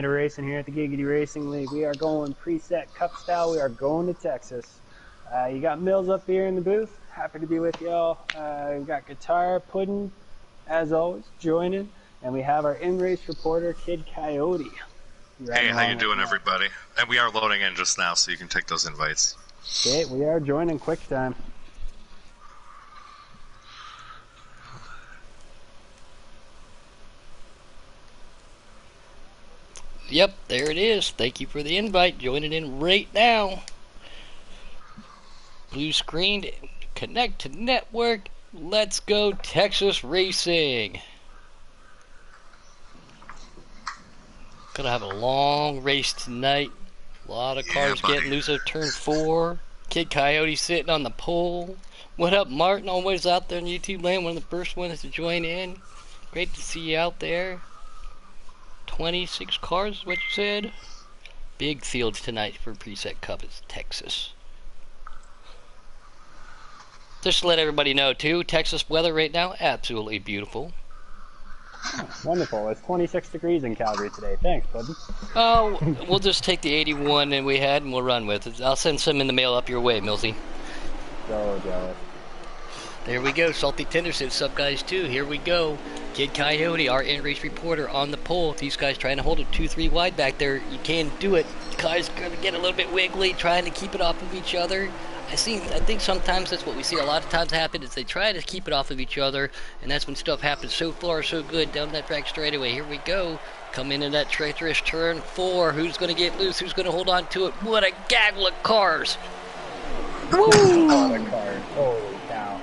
Racing here at the Giggity Racing League. We are going preset cup style. We are going to Texas. You got Mills up here in the booth. Happy to be with y'all. We got Guitar Pudding, as always, joining. And we have our in-race reporter, Kid Coyote. Hey, how you doing, everybody? And we are loading in just now, so you can take those invites. Okay, we are joining quick time. Yep, there it is. Thank you for the invite. Joining in right now. Blue screen, connect to network. Let's go Texas Racing. Gonna have a long race tonight. A lot of cars getting loose at turn 4. Kid Coyote sitting on the pole. What up, Martin? Always out there in YouTube land. One of the first ones to join in. Great to see you out there. 26 cars, what you said? Big fields tonight for Preset Cup is Texas. Just to let everybody know, too, Texas weather right now, absolutely beautiful. Oh, wonderful. It's 26 degrees in Calgary today. Thanks, buddy. Oh, we'll just take the 81 and we had and we'll run with it. I'll send some in the mail up your way, Millsy. So jealous. There we go. Salty Tender said, "Sup guys too." Here we go. Kid Coyote, our in-race reporter, on the pole. These guys trying to hold it 2-3 wide back there. You can't do it. The cars gonna get a little bit wiggly, trying to keep it off of each other. I think sometimes that's what we see a lot of times happen is they try to keep it off of each other, and that's when stuff happens. So far, so good down that track straightaway. Here we go. Come into that treacherous turn 4. Who's gonna get loose? Who's gonna hold on to it? What a gaggle of cars! Woo! A lot of cars. Holy cow.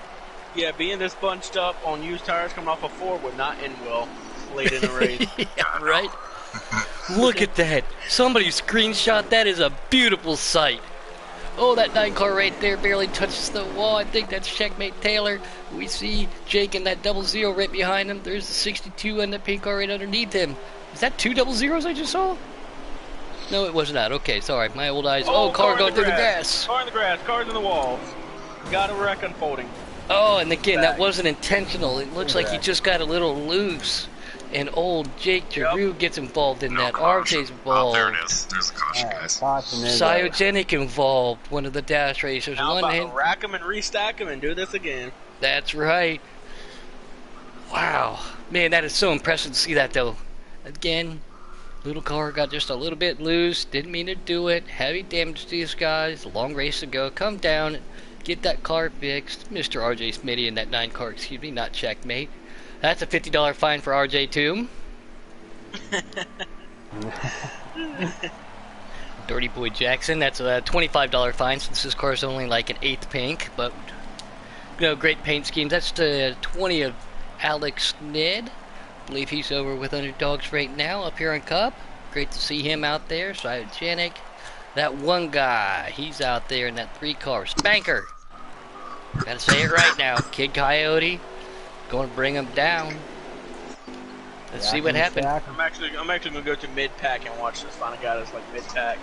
Yeah, being this bunched up on used tires coming off a 4 would not end well late in the race. Yeah, right? Look at that. Somebody screenshot that. Is a beautiful sight. Oh, that 9 car right there barely touches the wall. I think that's Checkmate Taylor. We see Jake in that 00 right behind him. There's the 62 and the pink car right underneath him. Is that 2 00s I just saw? No, it was not. Okay, sorry. My old eyes. Oh, car going through the grass. Car in the grass. Cars in the walls. Got a wreck unfolding. Oh, and again, that wasn't intentional. It looks like he just got a little loose. And old Jake Giroux gets involved in that. RJ's involved. Oh, there it is. There's the caution, guys. Cyogenic involved, one of the dash racers. Now I'm about to rack him and restack him and do this again. That's right. Wow. Man, that is so impressive to see that, though. Again, little car got just a little bit loose. Didn't mean to do it. Heavy damage to these guys. Long race to go. Come down. Get that car fixed. Mr. RJ Smitty in that 9 car, excuse me, not Checkmate. That's a $50 fine for RJ too. Dirty Boy Jackson, that's a $25 fine since this car's only like an 8th pink, but you know, great paint schemes. That's the 20 of Alex Ned. I believe he's over with Underdogs right now up here in Cup. Great to see him out there. Cyogenic. That one guy, he's out there in that 3 car. Spanker. Gotta say it right now. Kid Coyote. Going to bring him down. Let's see what happens. I'm actually gonna go to mid pack and watch this. Find a guy that's like mid pack.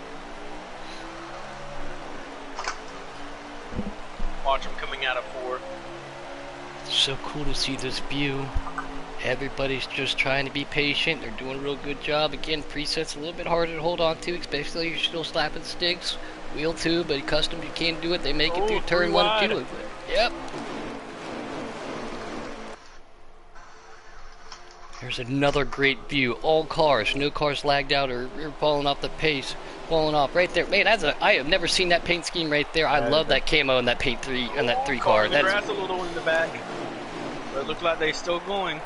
Watch him coming out of 4. It's so cool to see this view. Everybody's just trying to be patient. They're doing a real good job. Again, presets a little bit harder to hold on to, especially if you're still slapping sticks. Wheel 2, but custom you can't do it. They make it through turn 1 and 2. Yep. There's another great view. All cars, no cars lagged out or falling off the pace. Falling off right there. Man, I have never seen that paint scheme right there. I love that camo in that paint 3 and that 3 car. That's grass a little in the back. But it looks like they're still going.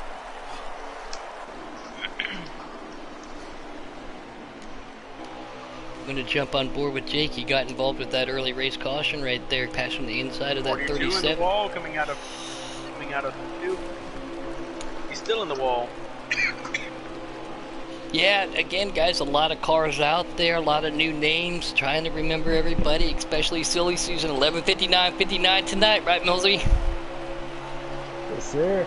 I'm going to jump on board with Jake. He got involved with that early race caution right there, passing the inside of that 37. In the wall coming out of 2. He's still in the wall. Yeah, again, guys, a lot of cars out there, a lot of new names, trying to remember everybody, especially silly season 11:59:59 tonight, right, Millsy? Yes, sir.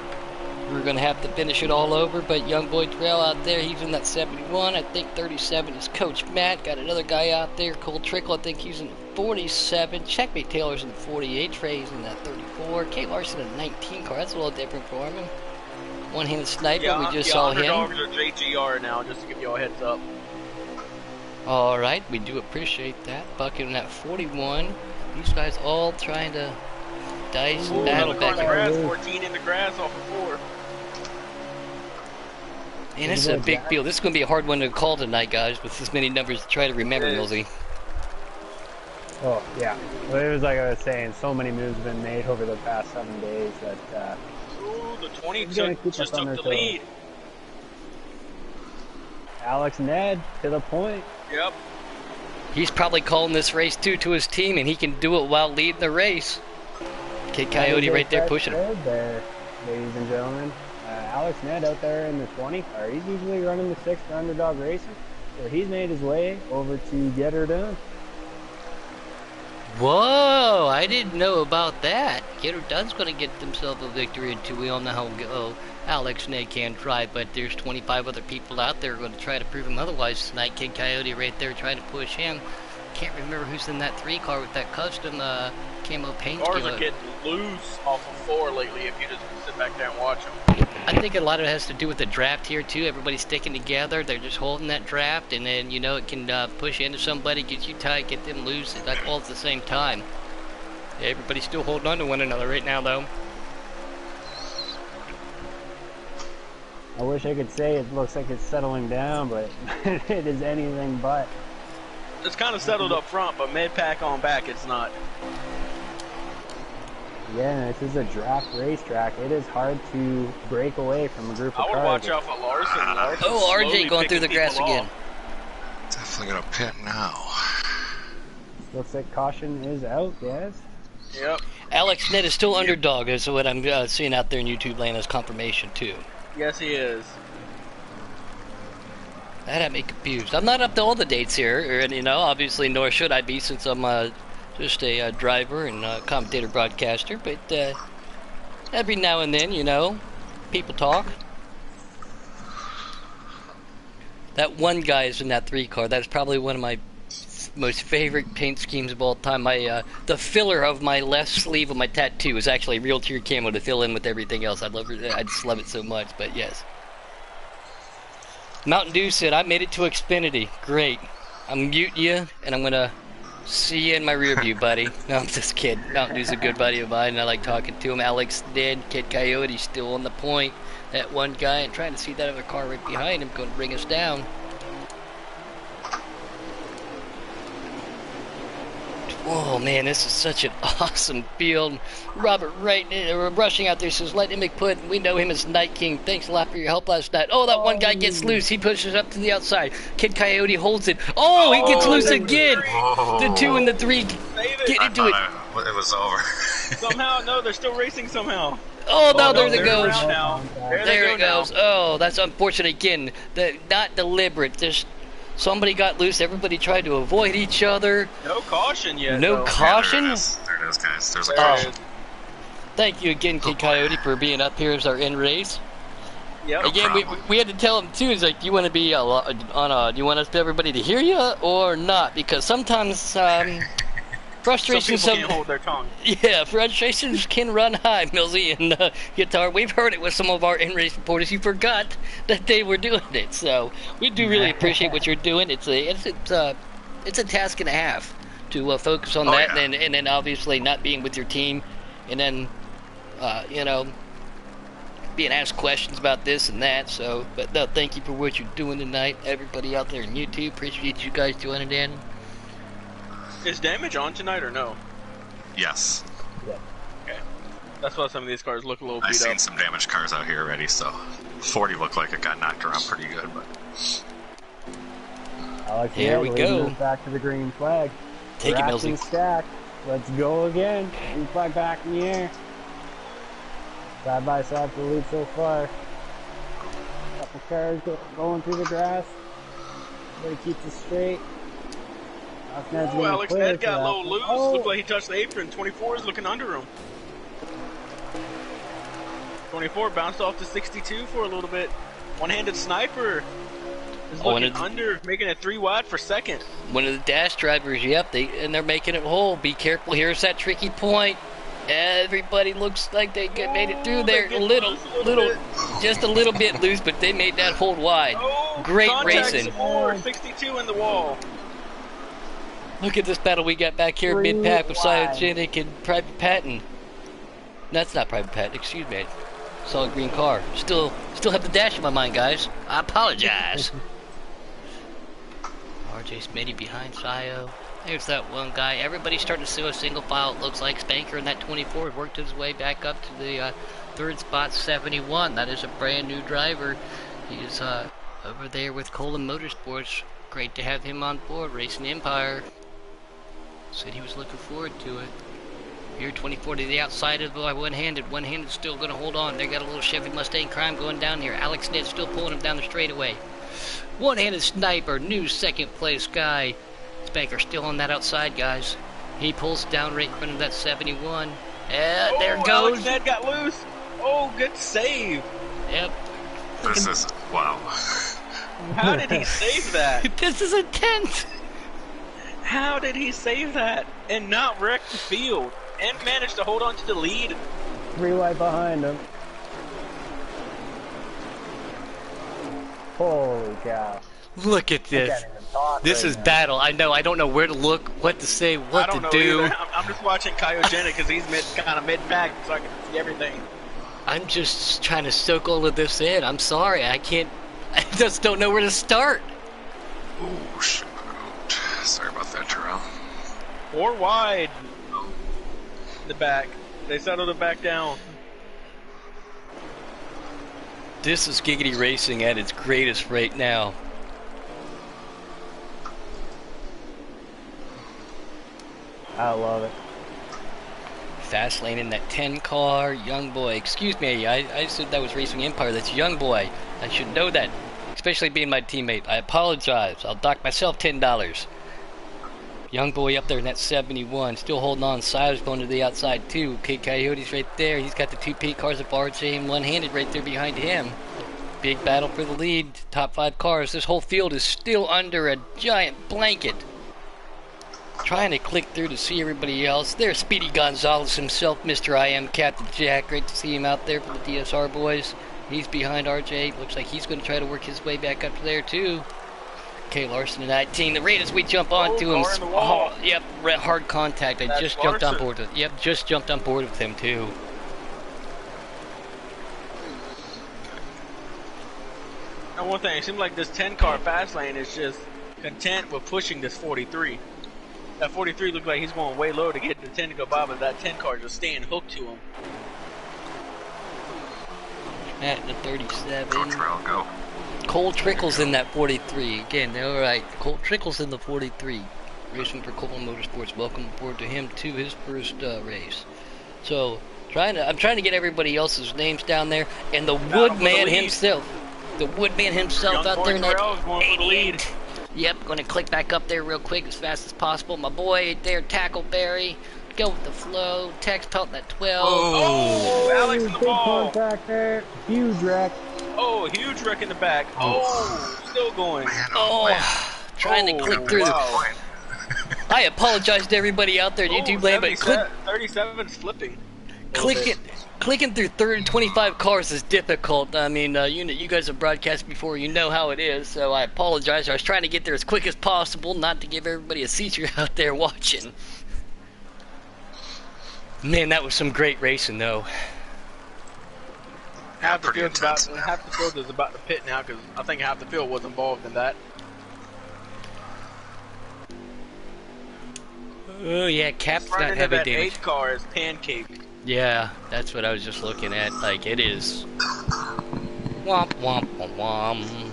We're going to have to finish it all over, but young boy Trail out there, he's in that 71. I think 37 is Coach Matt. Got another guy out there, Cole Trickle. I think he's in 47. Checkmate Taylor's in 48. Trey's in that 34. K. Larson in 19 car. That's a little different for him. One-handed sniper, we just saw him. Underdogs are JGR now, just to give you a heads up. All right, we do appreciate that. Bucket in that 41. These guys all trying to dice Ooh, battle another car back in the and grass. forth. 14 in the grass off of 4. And this is a big field. This is going to be a hard one to call tonight, guys, with this many numbers to try to remember, Millsy. Oh, yeah. Well, it was like I was saying, so many moves have been made over the past 7 days that Ooh, the 20 keep just us on took their the lead. Alex Ned to the point. Yep. He's probably calling this race too to his team, and he can do it while leading the race. Kid Coyote right there pushing him. There, ladies and gentlemen. Alex Ned out there in the 20 car. He's usually running the 6 for Underdog Racing. So he's made his way over to get her done. Whoa, I didn't know about that. Get her done's going to get themselves a victory in 2. We all know how Alex Ned can drive, but there's 25 other people out there going to try to prove him otherwise tonight. Kid Coyote right there trying to push him. Can't remember who's in that 3 car with that custom camo paint. Cars are getting loose off of 4 lately if you just sit back there and watch them. I think a lot of it has to do with the draft here too. Everybody's sticking together. They're just holding that draft, and then you know it can push into somebody, get you tight, get them loose, like all at the same time. Everybody's still holding on to one another right now, though. I wish I could say it looks like it's settling down, but it is anything but. It's kind of settled up front, but mid-pack on back, it's not. Yeah, this is a draft racetrack. It is hard to break away from a group of I would cars. watch out for Larson. Oh, RJ going through the grass again. Definitely gonna pit now. Looks like caution is out, yes. Yep. Alex Ned is still underdog, is what I'm seeing out there in YouTube land as confirmation too. Yes, he is. That had me confused. I'm not up to all the dates here, and you know, obviously, nor should I be since I'm just a driver and commentator broadcaster. But every now and then, you know, people talk. That one guy is in that 3 car. That's probably one of my most favorite paint schemes of all time. My the filler of my left sleeve of my tattoo is actually real tier camo to fill in with everything else. I just love it so much. But yes. Mountain Dew said, I made it to Xfinity. Great. I'm muting you, and I'm going to see you in my rear view, buddy. No, I'm just kidding. Mountain Dew's a good buddy of mine, and I like talking to him. Alex Ned, Kid Coyote still on the point. That one guy, and trying to see that other car right behind him going to bring us down. Oh man, this is such an awesome field. Robert Wright rushing out there says, let him put. We know him as Night King. Thanks a lot for your help last night. Oh, that one guy gets loose. He pushes up to the outside. Kid Coyote holds it. Oh, he gets loose again. The 2 and the 3 get into it. It was over. Somehow, no, they're still racing somehow. Oh, no, there it goes. There it goes. Oh, that's unfortunate again. Not deliberate. Just somebody got loose. Everybody tried to avoid each other. No caution yet. No caution? Yeah, there it is, guys. There's a caution. Thank you again, Kid Coyote, for being up here as our end race. Yep. Again, we had to tell him too. He's like, "Do you want to be do you want us everybody to hear you or not?" Because sometimes frustrations. Some people can't hold their tongue. Yeah, frustrations can run high, Millsy and Guitar. We've heard it with some of our in race reporters. You forgot that they were doing it, so we do really appreciate what you're doing. It's a task and a half to focus on that, yeah. and then obviously not being with your team, and then you know, being asked questions about this and that. So, but no, thank you for what you're doing tonight, everybody out there on YouTube. Appreciate you guys joining in. Is damage on tonight or no? Yes. Okay. That's why some of these cars look a little beat I've up. seen some damaged cars out here already, so 40 looked like it got knocked around pretty good, but Alex Here Ned we leading go. us back to the green flag. Take it, Wrapped Millsy. and stacked. Let's go again. Green flag back in the air. Side by side for the lead so far. Couple cars going through the grass. Everybody keeps it straight. Oh, Alex Ned got a little loose. Looked like he touched the apron. 24 is looking under him. 24 bounced off to 62 for a little bit. One-handed sniper is looking under, making it 3 wide for second. One of the dash drivers, yep, they're making it whole. Be careful. Here's that tricky point. Everybody looks like they made it through there. Just a little bit loose, but they made that hold wide. Great racing. 62 in the wall. Look at this battle we got back here, mid-pack with Cyogenic and Private Patton. That's not Private Patton, excuse me. Solid green car. Still have the dash in my mind, guys. I apologize. RJ Smitty behind Sio. There's that one guy. Everybody's starting to see a single file. It looks like Spanker in that 24 worked his way back up to the third spot, 71. That is a brand new driver. He's over there with Colin Motorsports. Great to have him on board, Racing Empire. Said he was looking forward to it. Here, 24 to the outside of one-handed. One-handed still going to hold on. They got a little Chevy Mustang Crime going down here. Alex Ned still pulling him down the straightaway. One-handed Sniper, new second place guy. Spanker still on that outside, guys. He pulls down right in front of that 71. Yeah, there goes. Alex Ned got loose. Oh, good save. Yep. This is, wow. How did he save that? This is intense. How did he save that and not wreck the field and manage to hold on to the lead? 3 wide behind him. Holy cow. Look at this. This is battle. I know. I don't know where to look, what to say, what to do. I'm just watching Cyogenic because he's kind of mid-pack, so I can see everything. I'm just trying to soak all of this in. I'm sorry. I just don't know where to start. Ooh, shoot. Sorry about that, Terrell. 4 wide. The back. They settled it back down. This is Giggity Racing at its greatest right now. I love it. Fast lane in that 10 car, Young Boy. Excuse me, I said that was Racing Empire. That's Young Boy. I should know that, especially being my teammate. I apologize. I'll dock myself $10. Young Boy up there in that 71, still holding on. Silas going to the outside too. Kid Coyote's right there. He's got the 2 pink cars of RJ and one-handed right there behind him. Big battle for the lead. Top 5 cars. This whole field is still under a giant blanket. Trying to click through to see everybody else. There's Speedy Gonzalez himself, Mr. I Am Captain Jack. Great to see him out there for the DSR boys. He's behind RJ. Looks like he's going to try to work his way back up there too. K. Larson in 19. The rate as we jump onto him. Oh, yep, hard contact. I just jumped on board with. Yep, just jumped on board with him too. And one thing, it seems like this 10-car fast lane is just content with pushing this 43. That 43 looks like he's going way low to get the 10 to go by, but that 10 car just staying hooked to him. At the 37. Go, Terrell, go. Cole Trickle's in that 43. Again, all right. Cole Trickle's in the 43. Racing for Coleman Motorsports. Welcome aboard to him to his first race. So, I'm trying to get everybody else's names down there, and the Woodman himself. The Woodman himself out there in that 88. Yep, going to click back up there real quick as fast as possible. My boy there, Tackleberry. Go with the flow. Tex Pelt at 12. Oh, Alex in the ball. Contact there. Huge wreck. Oh, huge wreck in the back. Oh, still going. Trying to click through. Wow. I apologize to everybody out there in YouTube land, but 37's flipping. Clicking through 25 cars is difficult. I mean, you guys have broadcast before, you know how it is, so I apologize. I was trying to get there as quick as possible, not to give everybody a seizure out there watching. Man, that was some great racing, though. Half the field is about to pit now, because I think half the field was involved in that. Oh yeah, Cap's not heavy damage. 8 car is pancaked. Yeah, that's what I was just looking at. Like, it is. Womp womp womp womp.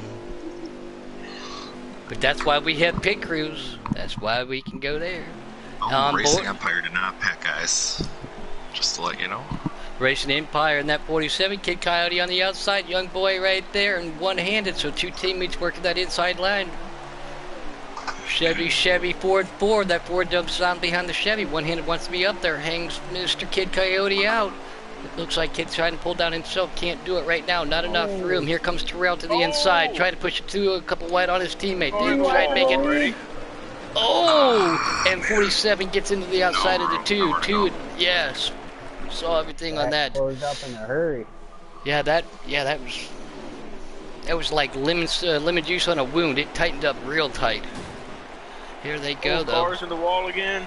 But that's why we have pit crews. That's why we can go there. Racing Empire did not pit, guys. Just to let you know. Racing Empire in that 47. Kid Coyote on the outside. Young Boy right there and one-handed. So 2 teammates working that inside line. Chevy, Ford. That Ford jumps on behind the Chevy. One-handed wants to be up there. Hangs Mr. Kid Coyote out. It looks like Kid's trying to pull down himself. Can't do it right now. Not enough room. Here comes Terrell to the inside. Try to push it to a couple wide on his teammate. Try to make it. Oh! And 47 gets into the outside of the 2. Yes. You saw everything on that. Closed up in a hurry. Yeah, that was like lemon juice on a wound. It tightened up real tight. Here they go, though. Cars in the wall again.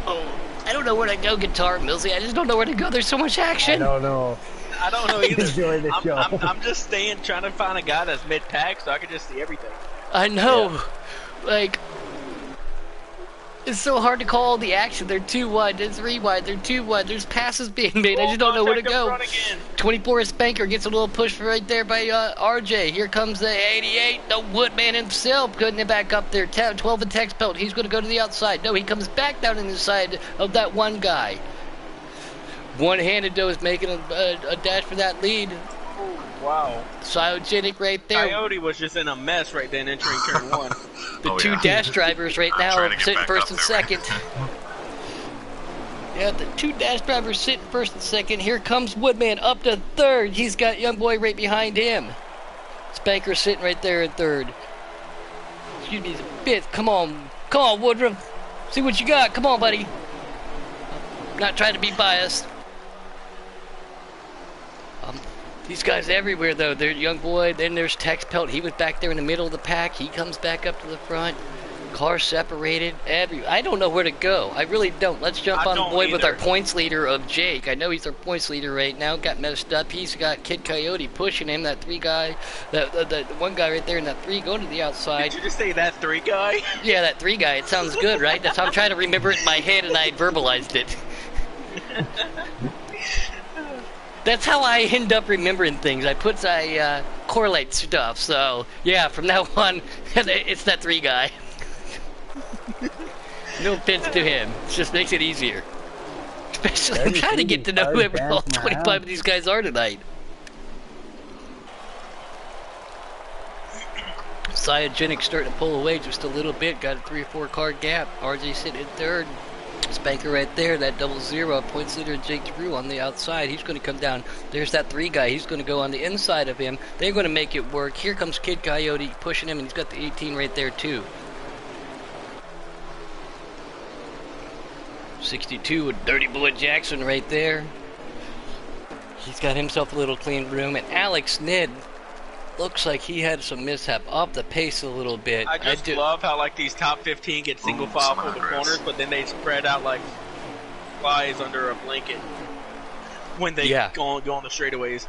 Oh, I don't know where to go, Guitar Millsy. I just don't know where to go. There's so much action. I don't know. I don't know either. Enjoy the show. I'm just trying to find a guy that's mid-pack so I can just see everything. I know. Like, it's so hard to call the action. They're too wide, they're 3 wide, they're 2 wide. There's passes being made. I just don't know where to go. 24 Spanker gets a little push right there by RJ. Here comes the 88. The Woodman himself putting it back up there. 12 and Tex Pelt. He's going to go to the outside. No, he comes back down in the side of that one guy. One-handed, though, is making a dash for that lead. Wow. Cyogenic right there. Coyote was just in a mess right then entering turn 1. The two dash drivers right now sitting first and second. Yeah, the 2 dash drivers sitting first and second. Here comes Woodman up to third. He's got Young Boy right behind him. Spanker sitting right there in third. Excuse me, fifth. Come on, Woodruff. See what you got. Come on, buddy. I'm not trying to be biased. These guys everywhere, though. There's Young Boy, then there's Tex Pelt. He was back there in the middle of the pack. He comes back up to the front. Cars separated. I don't know where to go. I really don't. Let's jump on board with our points leader of Jake. I know he's our points leader right now. Got messed up. He's got Kid Coyote pushing him. That 3 guy. The one guy right there in that 3 going to the outside. Did you just say that 3 guy? Yeah, that 3 guy. It sounds good, right? That's how I'm trying to remember it in my head, and I verbalized it. That's how I end up remembering things. I correlate stuff. So yeah, from now on, it's that 3 guy. No offense to him. It just makes it easier. Especially, I'm trying to get to know who all 25 of these guys are tonight. Cyogenic starting to pull away just a little bit. Got a 3 or 4 car gap. RJ sitting in third. Spanker right there, that 00 points leader Jake Drew on the outside. He's going to come down. There's that 3 guy. He's going to go on the inside of him. They're going to make it work. Here comes Kid Coyote pushing him, and he's got the 18 right there too. 62 with Dirty Boy Jackson right there. He's got himself a little clean room, and Alex Nid looks like he had some mishap off the pace a little bit. I just love how like these top 15 get single file for the corners, but then they spread out like flies under a blanket when they go on the straightaways.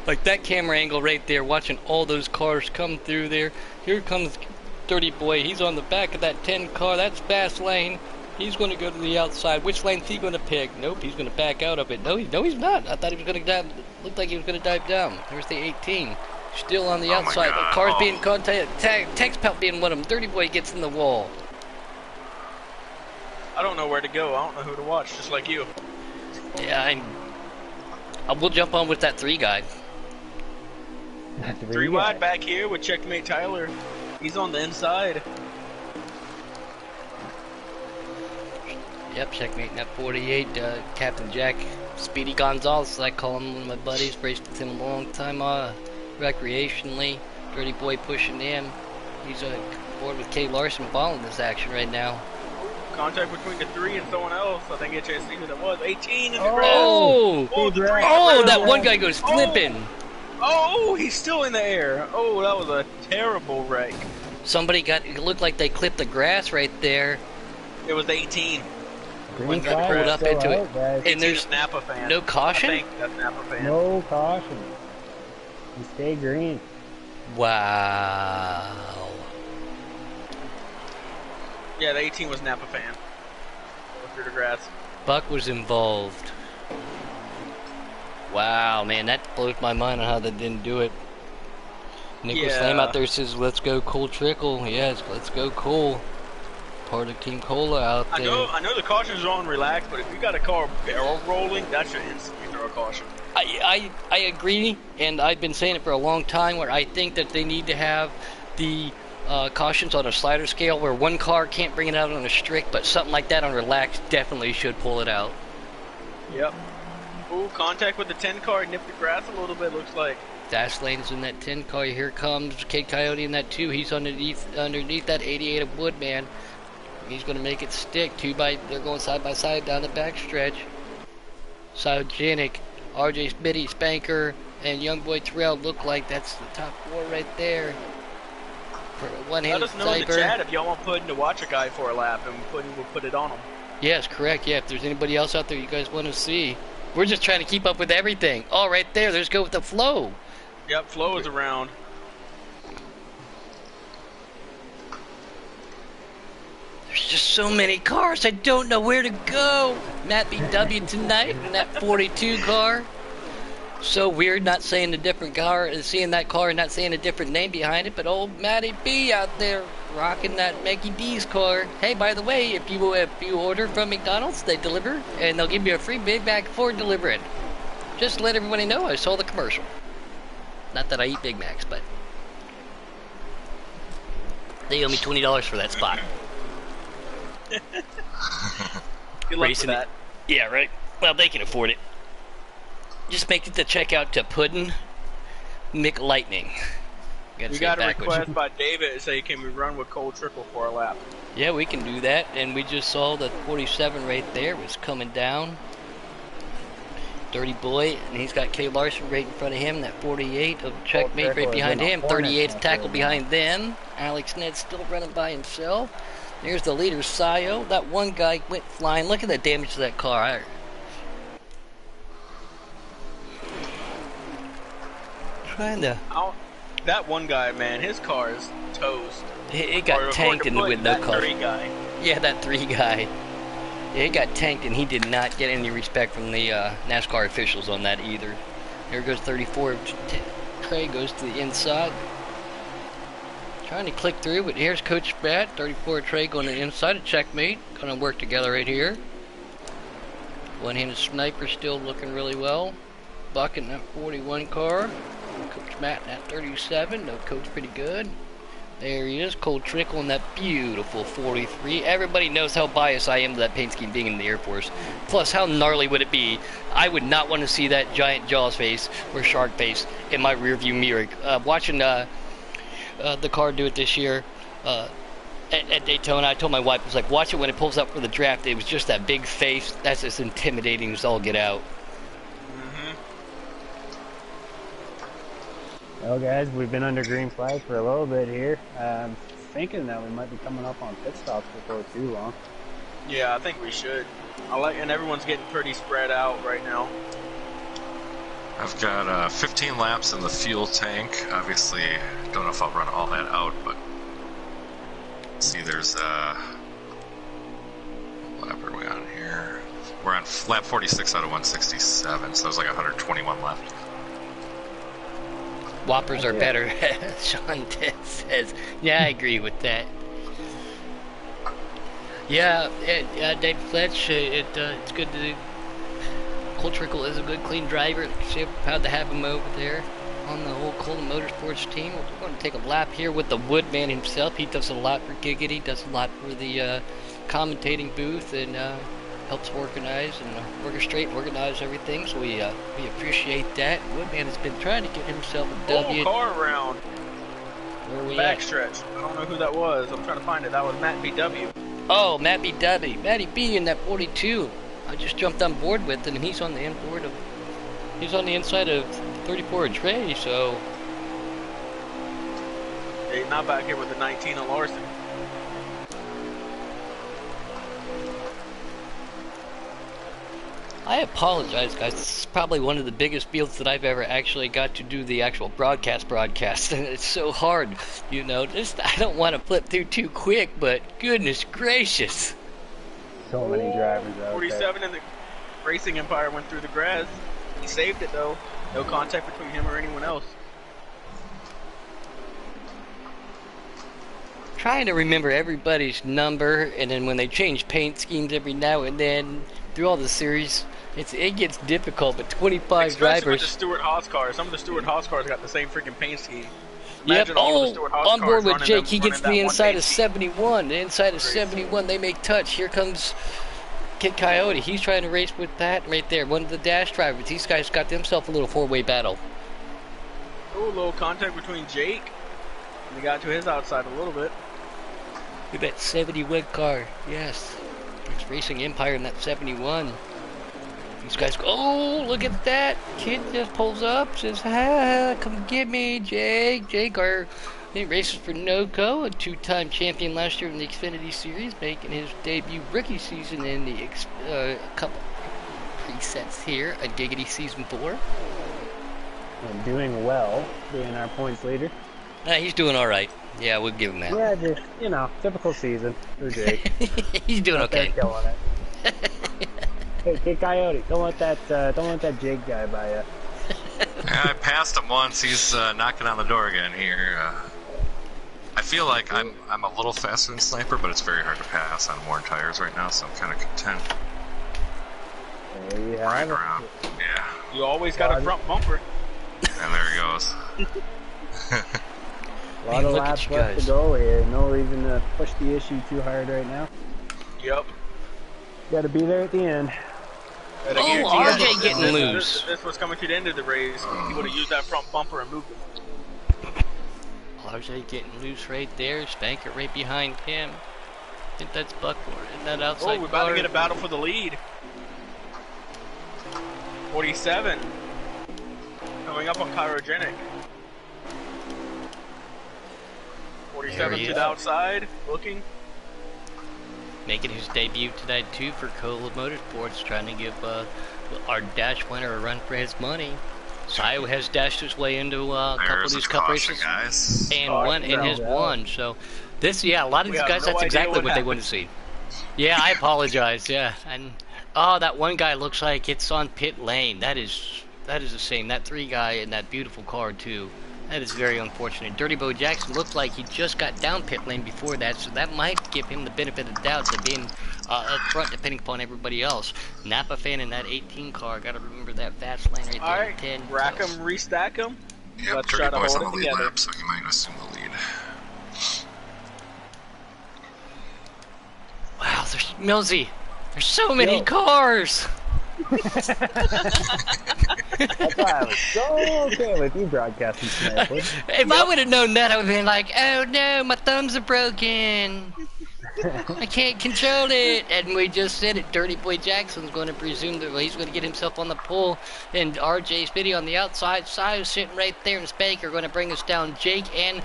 Like that camera angle right there, watching all those cars come through there. Here comes Dirty Boy. He's on the back of that 10 car. That's fast lane. He's going to go to the outside. Which lane's he going to pick? Nope, he's going to back out of it. No, he's not. I thought he was going to dive. Looked like he was going to dive down. There's the 18. Still on the outside. The car's being contacted. Tex Pelt being one of them. Dirty Boy gets in the wall. I don't know where to go. I don't know who to watch, just like you. Yeah, I will jump on with that 3 guy. 3 wide back here with Checkmate Tyler. He's on the inside. Yep, checkmate that 48. Captain Jack Speedy Gonzalez, I call him, one of my buddies. Raced with him a long time recreationally. Dirty Boy pushing him. He's aboard with Kay Larson following this action right now. Contact between the 3 and someone else. I think it's a chance to see who that was. 18 in the ground. Oh, that one guy goes flipping. Oh, he's still in the air. Oh, that was a terrible wreck. Somebody it looked like they clipped the grass right there. It was 18. Green got pulled up into it. Guys. And there's Napa fan. No caution? I think that's Napa fan. No caution. You stay green. Wow. Yeah, the 18 was Napa fan. Through the grass. Buck was involved. Wow, man, that blows my mind on how they didn't do it. Nicholas Lamb out there says, let's go Cole Trickle. Yes, let's go Cole. Part of Team Cola out there. I know the cautions are on relaxed, but if you got a car barrel rolling, that should instantly throw a caution. I agree, and I've been saying it for a long time, where I think that they need to have the cautions on a slider scale where one car can't bring it out on a strict, but something like that on relaxed definitely should pull it out. Yep. Ooh, contact with the 10 car, nipped the grass a little bit, looks like. Dash lane's in that 10 car. Here comes Kid Coyote in that 2. He's underneath that 88 of Woodman. He's going to make it stick. They're going side by side down the backstretch. Cyogenic, RJ Smitty, Spanker, and Youngboy Terrell look like that's the top 4 right there. For a one-handed Let us know in the chat if y'all want Puddin to watch a guy for a lap, and Puddin will put it on him. Yes, correct. Yeah, if there's anybody else out there you guys want to see. We're just trying to keep up with everything. Oh, right there. There's go with the flow. Yep, Flo is around. There's just so many cars. I don't know where to go. Matt BW tonight in that 42 car. So weird not saying a different car, seeing that car and not saying a different name behind it. But old Matty B out there rocking that Mickey D's car. Hey, by the way, if you order from McDonald's, they deliver and they'll give you a free Big Mac for delivering. Just to let everybody know, I saw the commercial. Not that I eat Big Macs, but they owe me $20 for that spot. Good luck with that. Yeah, right. Well, they can afford it. Just make it the checkout to Puddin McLightning. We got a request by David to say, can we run with Cole Trickle for a lap? Yeah, we can do that. And we just saw the 47 right there was coming down. Dirty Boy, and he's got Kay Larson right in front of him. That 48 of Checkmate right behind him. 38 of Tackle behind them. Alex Ned still running by himself. There's the leader, Sayo. That one guy went flying. Look at the damage to that car. That one guy, man, his car is toast. It got tanked in the with no cost. Guy. Yeah, that 3 guy. It got tanked, and he did not get any respect from the NASCAR officials on that either. There goes 34. Trey goes to the inside. Trying to click through, but here's Coach Matt. 34 Trey going to the inside of Checkmate. Going to work together right here. One-handed sniper still looking really well. Buck in that 41 car. Coach Matt in that 37. No, Coach pretty good. There he is, Cole Trickle in that beautiful 43. Everybody knows how biased I am to that paint scheme being in the Air Force. Plus, how gnarly would it be? I would not want to see that giant Jaws face or shark face in my rearview mirror. Watching the car do it this year at Daytona, I told my wife, I was like, watch it when it pulls up for the draft. It was just that big face. That's as intimidating as all get out. Well, guys, we've been under green flag for a little bit here. Thinking that we might be coming up on pit stops before too long. Yeah, I think we should. And everyone's getting pretty spread out right now. I've got 15 laps in the fuel tank. Obviously, don't know if I'll run all that out, but see, there's what lap are we on here? We're on lap 46 out of 167, so there's like 121 left. Whoppers are better, Sean says. Yeah, I agree with that. Yeah, Dave Fletch, it's good to... Cole Trickle is a good, clean driver. Proud to have him over there on the whole Colton Motorsports team. We're going to take a lap here with the Woodman himself. He does a lot for Giggity, does a lot for the commentating booth, and helps organize and orchestrate and organize everything, so we appreciate that. Woodman has been trying to get himself a W. Car around. Where are we Backstretch. I don't know who that was. I'm trying to find it. That was Matt BW. Oh, Matt BW. Matty B in that 42. I just jumped on board with him, and he's on the inboard of... He's on the inside of 34 and Trey, so... Yeah, he's not back here with the 19 on Larson. I apologize, guys. This is probably one of the biggest fields that I've ever actually got to do the actual broadcast. And it's so hard, you know. I don't want to flip through too quick, but goodness gracious. So many drivers out 47 there. in the Racing Empire went through the grass. He saved it, though. No contact between him or anyone else. Trying to remember everybody's number, and then when they change paint schemes every now and then, through all the series, it gets difficult, but 25 Especially drivers. with the Stewart Haas cars. Some of the Stewart Haas cars got the same freaking paint scheme. Yep. Imagine all of the Stewart Haas On board cars with Jake. He running gets that the one inside paint of scheme. 71. The inside of Crazy. 71, they make touch. Here comes Kid Coyote. He's trying to race with that right there. One of the dash drivers. These guys got themselves a little four-way battle. Ooh, a little contact between Jake. And he got to his outside a little bit. Look at that 71 car. Yes. It's Racing Empire in that 71. These guys go, oh, look at that. Kid just pulls up, says, ah, come get me, Jake. Jake, he races for NOCO, a two-time champion last year in the Xfinity Series, making his debut rookie season in the couple presets here, a Giggity Season 4. And doing well, being our points leader. He's doing all right. Yeah, we'll give him that. Yeah, just, typical season for Jake. He's doing okay. Killing it. Hey, Kid Coyote, don't let that Jake guy by you. Yeah, I passed him once. He's knocking on the door again here. I feel like I'm a little faster than Sniper, but it's very hard to pass on worn tires right now, so I'm kind of content. There you have Right it. around. Yeah. You always got a front bumper. And there he goes. A lot of laps left to go here. No reason to push the issue too hard right now. Yep. Got to be there at the end. But I Oh, guarantee RJ you, getting loose. If this was coming to the end of the race, he would have used that front bumper and moved it. RJ getting loose right there. Spanker right behind him. I think that's Buckmore. Isn't that outside? Oh, we're about to get a battle for the lead. 47. Coming up on Chirogenic. 47 to the outside, looking. Making his debut tonight too for Cola Motorsports, trying to give our Dash winner a run for his money. Sayo has dashed his way into a couple of these cup races and has won. So this, a lot of these guys, that's exactly what they want to see. Yeah, I apologize. Yeah, and that one guy looks like it's on pit lane. That is a shame. That 3 guy in that beautiful car too. That is very unfortunate. Dirty Bo Jackson looked like he just got down pit lane before that, so that might give him the benefit of the doubt to being up front depending upon everybody else. Napa fan in that 18 car, gotta remember that fast lane right there. Alright, 10. rack them, restack them. Yep, Let's Dirty try to Boy's hold on the it lead together. lap, so he might assume the lead. Wow, Millsy, there's so many cars! That's why I was so okay with you broadcasting tonight. If I would have known that, I would have been like, oh no, my thumbs are broken. I can't control it. And we just said it. Dirty Boy Jackson's going to presume that he's going to get himself on the pole. And RJ's video on the outside. Sayo's sitting right there. And Spank are going to bring us down. Jake and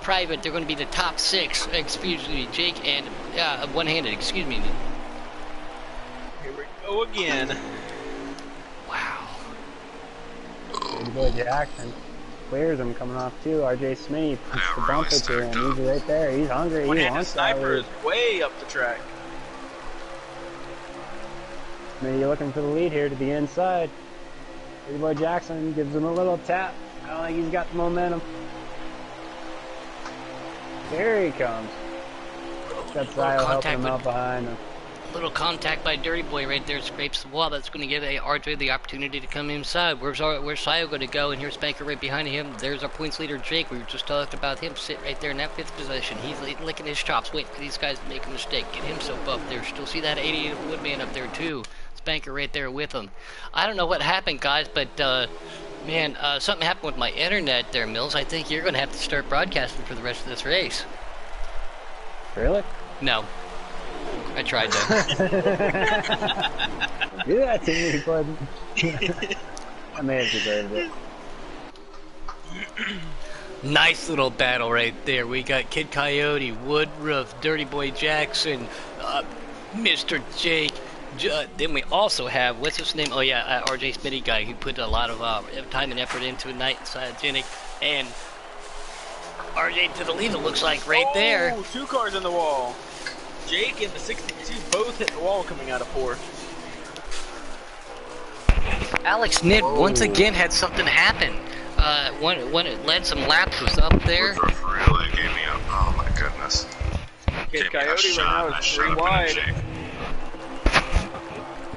Private, they're going to be the top 6. Excuse me, Jake and one-handed. Excuse me. Here we go again. Wow. Dirty Boy Jackson clears him coming off too. RJ Smitty puts the bumper to him. He's right there. He's hungry. He One-handed wants that Sniper lead. is way up the track. Smitty looking for the lead here to the inside. Dirty Boy Jackson gives him a little tap. I don't think he's got the momentum. There he comes. Got Sayo helping him out behind him. Little contact by Dirty Boy right there, scrapes the wall. That's going to give RJ the opportunity to come inside. Where's Sayo going to go? And here's Spanker right behind him. There's our points leader, Jake. We were just talking about him sitting right there in that 5th position. He's licking his chops, waiting for these guys to make a mistake. Get himself up there. Still see that 88 Woodman up there too. Spanker right there with him. I don't know what happened, guys, but man, something happened with my internet there, Mills. I think you're going to have to start broadcasting for the rest of this race. Really? No. I tried to. Do that to me, bud. I may have deserved it. Nice little battle right there. We got Kid Coyote, Woodruff, Dirty Boy Jackson, Mr. Jake. Then we also have, what's his name? Oh yeah, RJ Smitty guy who put a lot of time and effort into Night Cytogenic. And RJ to the lead, it looks like right there. 2 cars in the wall. Jake and the 62 both hit the wall coming out of 4th. Alex Nitt once again had something happen. When it led some laps was up there. Woodruff really gave me a, oh my goodness. Kid Coyote right now is 3 wide.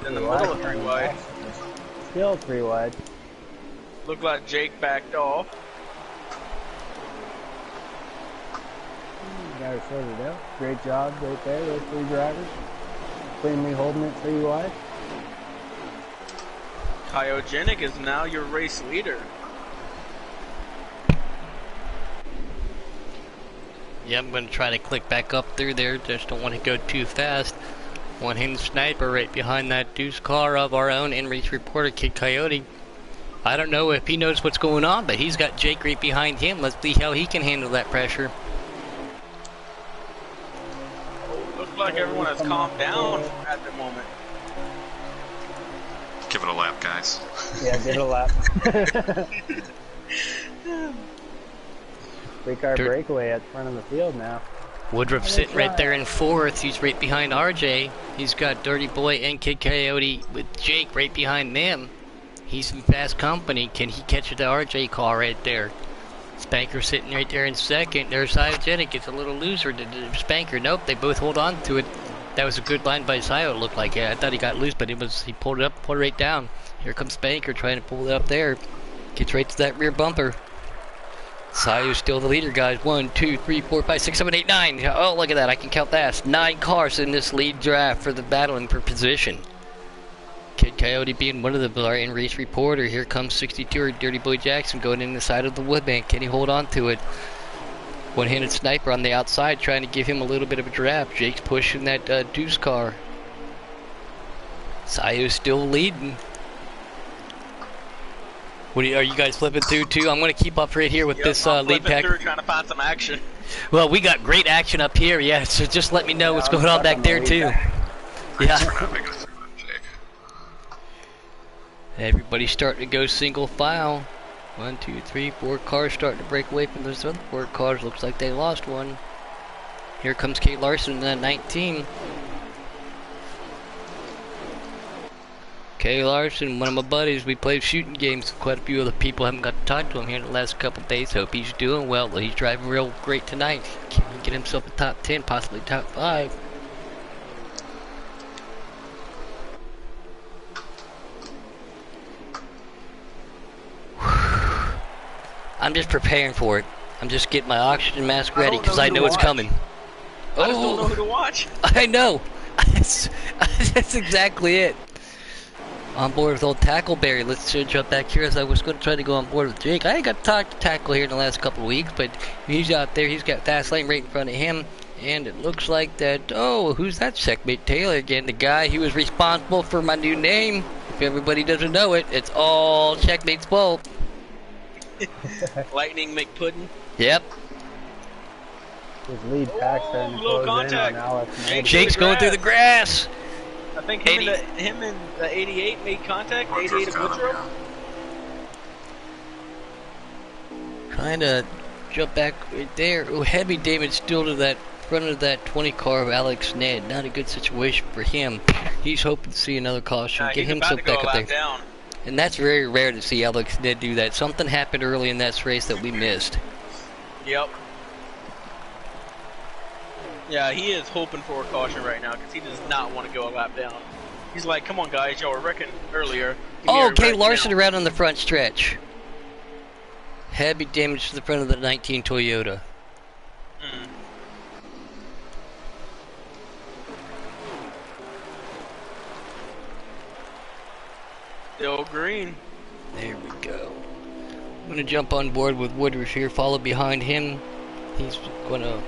In the middle of 3 wide. Still 3 wide. Looked like Jake backed off. Got her sorted out. Great job right there, those 3 drivers. Cleanly holding it 3 wide. Kyogenic is now your race leader. Yeah, I'm going to try to click back up through there. Just don't want to go too fast. One-handed sniper right behind that deuce car of our own in-race reporter, Kid Coyote. I don't know if he knows what's going on, but he's got Jake right behind him. Let's see how he can handle that pressure. Looks like everyone has calmed down at the moment. Give it a lap, guys. Yeah, give it a lap. 3-car breakaway at the front of the field now. Woodruff sitting right there in 4th. He's right behind RJ. He's got Dirty Boy and Kid Coyote with Jake right behind them. He's in fast company. Can he catch the RJ car right there? Spanker sitting right there in 2nd. There's Cyogenic. It's a little looser to Spanker. Nope, they both hold on to it. That was a good line by Sio, it looked like. Yeah, I thought he got loose, but he pulled it up, pulled it right down. Here comes Spanker trying to pull it up there. Gets right to that rear bumper. Sayo's still the leader, guys. 1, 2, 3, 4, 5, 6, 7, 8, 9. Oh, look at that. I can count fast. 9 cars in this lead draft for the battling for position. Kid Coyote being one of our in-race reporter. Here comes 62 Dirty Boy Jackson going in the side of the woodbank. Can he hold on to it? One-handed sniper on the outside trying to give him a little bit of a draft. Jake's pushing that deuce car. Sayo's still leading. Are you guys flipping through too? I'm going to keep up right here with this lead pack. Trying to find some action. Well, we got great action up here, yeah. So just let me know what's going on back there too. Yeah. Everybody's starting to go single file. 1, 2, 3, 4 cars starting to break away from those other 4 cars. Looks like they lost one. Here comes Kate Larson in 19. Kay Larson, one of my buddies, we played shooting games. Quite a few other people haven't got to talk to him here in the last couple of days. Hope he's doing well. He's driving real great tonight. Can he get himself a top 10, possibly top 5? I'm just preparing for it. I'm just getting my oxygen mask ready because I know it's coming. I just don't know who to watch. I know. That's exactly it. On board with old Tackleberry. Let's jump back here as I was going to try to go on board with Jake. I got to talk to Tackle here in the last couple of weeks, but he's out there. He's got fast lane right in front of him. And it looks like that, oh, who's that? Checkmate Taylor again. The guy who was responsible for my new name. If everybody doesn't know it, it's all Checkmate's fault. Lightning McPuddin. Yep. His lead pack starting to low close in on contact. Alex. Jake's going through the grass. I think him and the 88 made contact. 88 of Woodruff. Trying to jump back right there. Oh, heavy damage still to that front of that 20 car of Alex Ned. Not a good situation for him. He's hoping to see another caution. Get himself back up there. Down. And that's very rare to see Alex Ned do that. Something happened early in that race that we missed. Yep. Yeah, he is hoping for a caution right now because he does not want to go a lap down. He's like, come on, guys, y'all were wrecking earlier. Oh, Kay Larson around on the front stretch. Heavy damage to the front of the 19 Toyota. Still green. There we go. I'm going to jump on board with Woodruff here, follow behind him. He's going to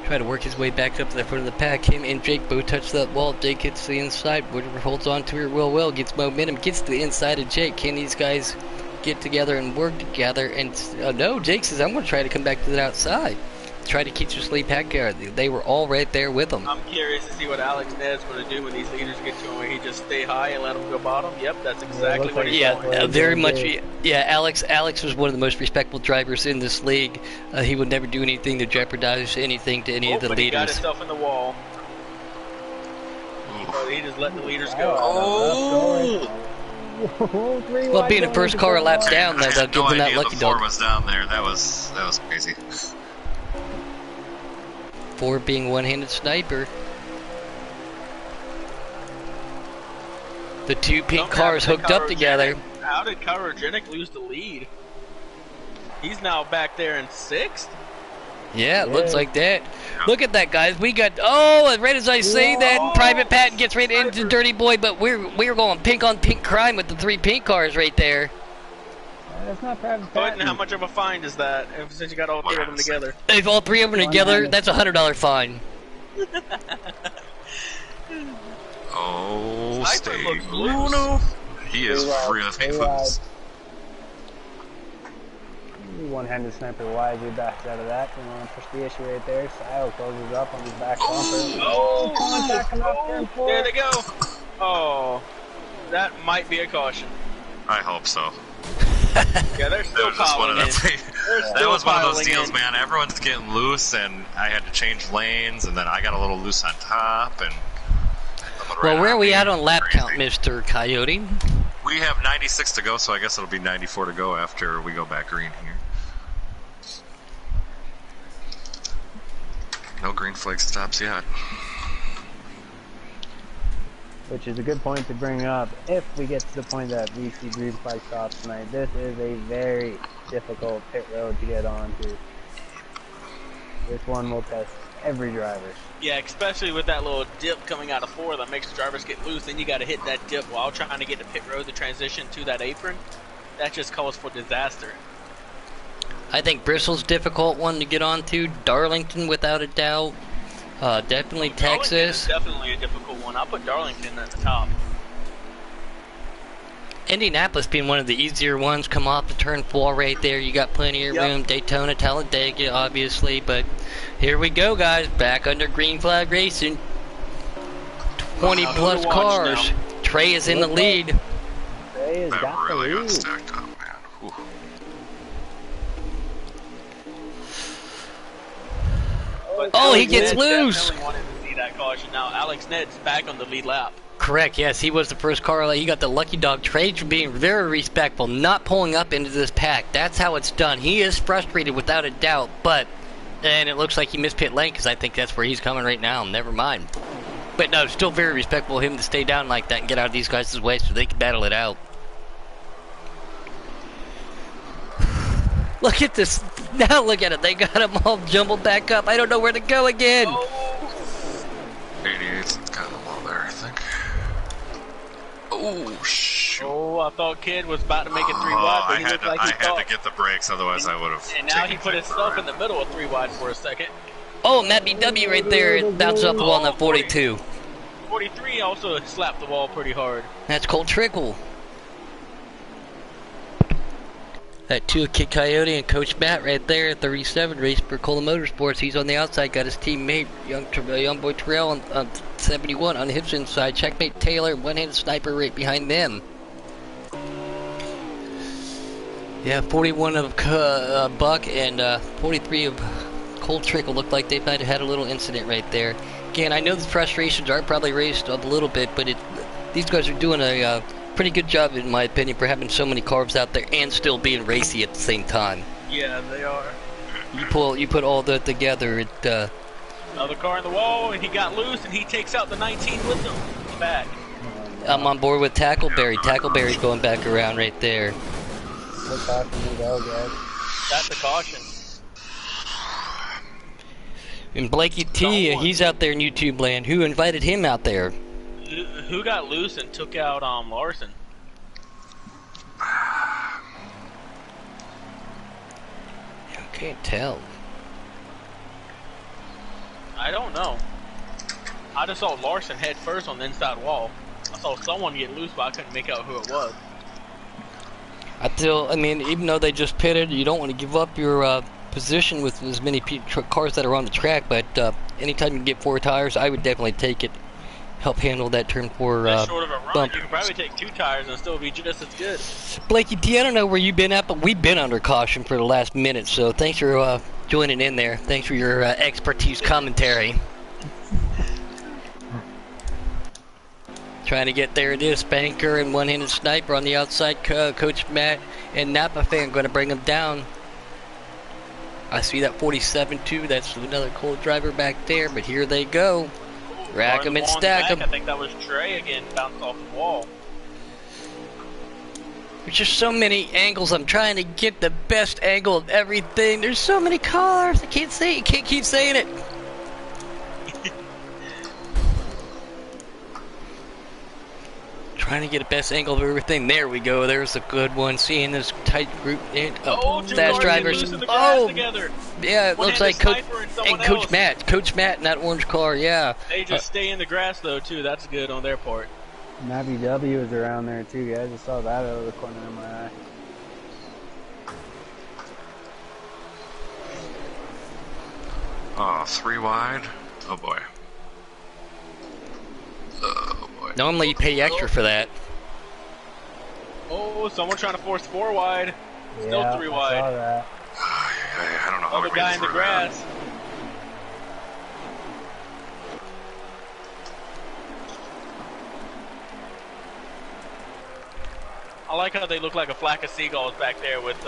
try to work his way back up to the front of the pack. Him and Jake both touch that wall. Jake hits the inside. Woodruff holds on to her real well, gets momentum, gets to the inside of Jake. Can these guys get together and work together? And no, Jake says, I'm going to try to come back to the outside. Try to keep your sleep pack there. They were all right there with him. I'm curious to see what Alex Ned's going to do when these leaders get to him, where he just stay high and let them go bottom. Yep, that's exactly what he's doing. Yeah, very much. Yeah, Alex was one of the most respectful drivers in this league. He would never do anything to jeopardize anything to any of the but leaders. He got himself in the wall. So he just let the leaders go. Well, being the first car a lap down, they'll give him that lucky dog. Ford was down there. That was crazy. Ford being one-handed sniper. The two pink cars hooked up together. How did Kyrogenic lose the lead? He's now back there in 6th. Yeah, it looks like that. Look at that, guys. We got, oh, right as I say that, Private Pat gets right into Dirty Boy, but we're going pink on pink crime with the 3 pink cars right there. That's not private But patent. how much of a fine is that since you got all three of them together? If all three of them together, that's a $100 fine. Oh, Sniper stay looks loose. loose. He is really loose. One-handed sniper wisely backs out of that. You want to push the issue right there. Sile closes up on his back bumper. Oh, Contact coming up turn four. there they go. Oh, that might be a caution. I hope so. Yeah, they're still That was just one piling of in. those. That was one of those deals, man. Everyone's getting loose, and I had to change lanes, and then I got a little loose on top, and. Well, where are we at on lap count, Mr. Coyote? We have 96 to go, so I guess it'll be 94 to go after we go back green here. No green flag stops yet. Which is a good point to bring up. If we get to the point that we see green flag stops tonight, this is a very difficult pit road to get onto. This one will test every driver. Yeah, especially with that little dip coming out of 4 that makes the drivers get loose. Then you got to hit that dip while trying to get to pit road to transition to that apron. That just calls for disaster. I think Bristol's difficult one to get onto. Darlington, without a doubt. Definitely Texas. Darlington is definitely a difficult one. I'll put Darlington at the top. Indianapolis being one of the easier ones. Come off the turn 4 right there. You got plenty of room. Daytona, Talladega, obviously. But here we go, guys. Back under green flag racing. 20 plus cars. Now. Trey is in the lead. Trey has That got the really got lead. stacked up, man. Whew. Oh, he gets Ned loose. Definitely wanted to see that caution. Now Alex Ned's back on the lead lap. Correct, yes, he was the first car. He got the lucky dog. Trey for being very respectful, not pulling up into this pack. That's how it's done. He is frustrated without a doubt, and it looks like he missed pit lane because I think that's where he's coming right now. Never mind. But no, still very respectful of him to stay down like that and get out of these guys' way so they can battle it out. Look at this. Now look at it. They got them all jumbled back up. I don't know where to go again. 88's kind of low there, I think. Oh, shoot. Oh, I thought Kid was about to make it 3 wide, but I he had looked to, like I he had thought. to get the brakes, otherwise I would have. And now he put himself in the middle of 3 wide for a second. Oh, Matt BW right there. It bounced up the wall on that 42. 43 also slapped the wall pretty hard. That's Cole Trickle. That 2 Kid Coyote and Coach Matt right there, 37, race for Cola Motorsports. He's on the outside, got his teammate, young boy Terrell on 71 on his inside. Checkmate Taylor, one-handed sniper right behind them. Yeah, 41 of Buck and 43 of Cole Trickle. Looked like they might have had a little incident right there. Again, I know the frustrations are probably raised up a little bit, but these guys are doing a pretty good job, in my opinion, for having so many carbs out there and still being racy at the same time. Yeah, they are. You put all that together, Another car in the wall, and he got loose, and he takes out the 19 with him. He's back. I'm on board with Tackleberry. Tackleberry's going back around right there. Good caution to go, guys. That's a caution. And Blakey T, he's out there in YouTube land. Who invited him out there? Who got loose and took out Larson? I can't tell. I don't know. I just saw Larson head first on the inside wall. I saw someone get loose, but I couldn't make out who it was. I mean, even though they just pitted, you don't want to give up your position with as many cars that are on the track, but anytime you can get 4 tires, I would definitely take it. Help handle that turn 4 That's short of a run. bump. You can probably take 2 tires and still be just as good. Blakey T, I don't know where you've been at, but we've been under caution for the last minute, so thanks for joining in there. Thanks for your expertise commentary. Trying to get there, it is Spanker and one-handed sniper on the outside. Coach Matt and Napa fan going to bring him down. I see that 47 too. That's another cold driver back there, but here they go. Rack them and stack them. I think that was Trey again, bounced off the wall. There's just so many angles. I'm trying to get the best angle of everything. There's so many cars. I can't say it. Can't keep saying it. Trying to get a best angle of everything. There we go. There's a good one. Seeing this tight group. And, Two fast cars drivers. get loose in the grass together. Yeah, it looks like Sniper and Coach else. Matt. Coach Matt in that orange car. Yeah. They just stay in the grass though too. That's good on their part. Navi W is around there too, guys. I saw that out of the corner of my eye. Oh, 3 wide. Oh boy. Oh boy. Normally you pay extra for that. Oh, someone trying to force 4 wide. Still Yeah, 3 I wide. saw that. I don't know how Oh, we the made guy it in the through that. grass. I like how they look like a flock of seagulls back there with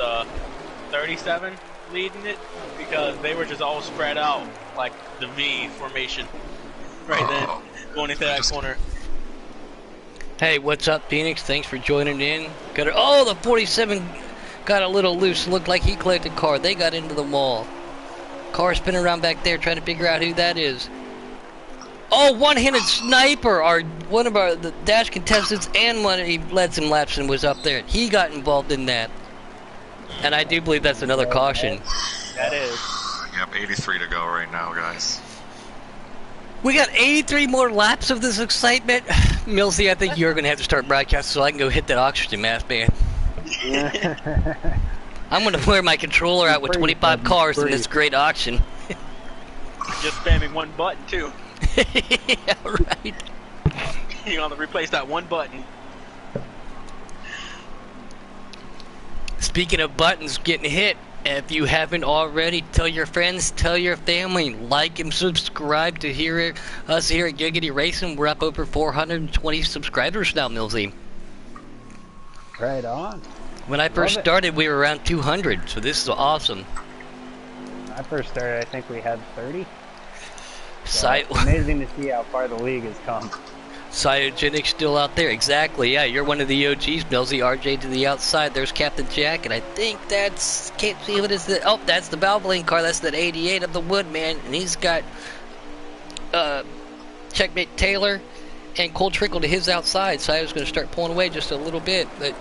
37 leading it, because they were just all spread out like the V formation right then, going into that corner. Hey, what's up, Phoenix? Thanks for joining in. Oh, the 47 got a little loose. Looked like he collected a car. They got into the wall. Car spinning around back there, trying to figure out who that is. Oh, one-handed sniper! One of the dash contestants, and one he led some laps and was up there. He got involved in that, and I do believe that's another caution. That is. Yep, 83 to go right now, guys. We got 83 more laps of this excitement. Millsy, I think you're gonna have to start broadcasting so I can go hit that oxygen mask, man. I'm gonna wear my controller out with 25 cars in this great auction. Just spamming one button too. Yeah, right. You're gonna replace that one button. Speaking of buttons getting hit, if you haven't already, tell your friends, tell your family, like and subscribe to us here at Giggity Racing. We're up over 420 subscribers now, Millsy. Right on. When I first started, we were around 200, so this is awesome. When I first started, I think we had 30. So Cy- it's amazing to see how far the league has come. Cyogenic still out there, exactly. Yeah, you're one of the OGs, Millsy. RJ to the outside. There's Captain Jack, and I think that's can't see what is the. Oh, that's the Valvoline car. That's that 88 of the Woodman, and he's got Checkmate Taylor and Cole Trickle to his outside. So I was going to start pulling away just a little bit, but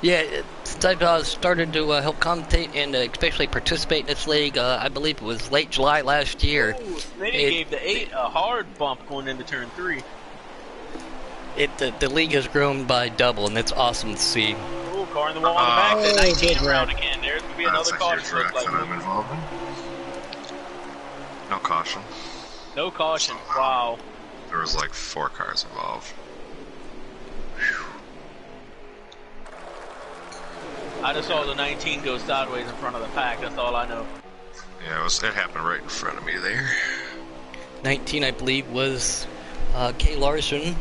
yeah, since I've started to help commentate and especially participate in this league, I believe it was late July last year. Ooh, they gave the 8 a hard bump going into turn 3. The league has grown by double, and that's awesome to see. Ooh, car in the wall on the back. The 19 round again. There's going to be That's another a caution. huge Looks wreck like. that I'm involved in. No caution. No caution. Wow. There was like 4 cars involved. I just saw the 19 go sideways in front of the pack. That's all I know. Yeah, it happened right in front of me there. 19, I believe, was Kay Larson.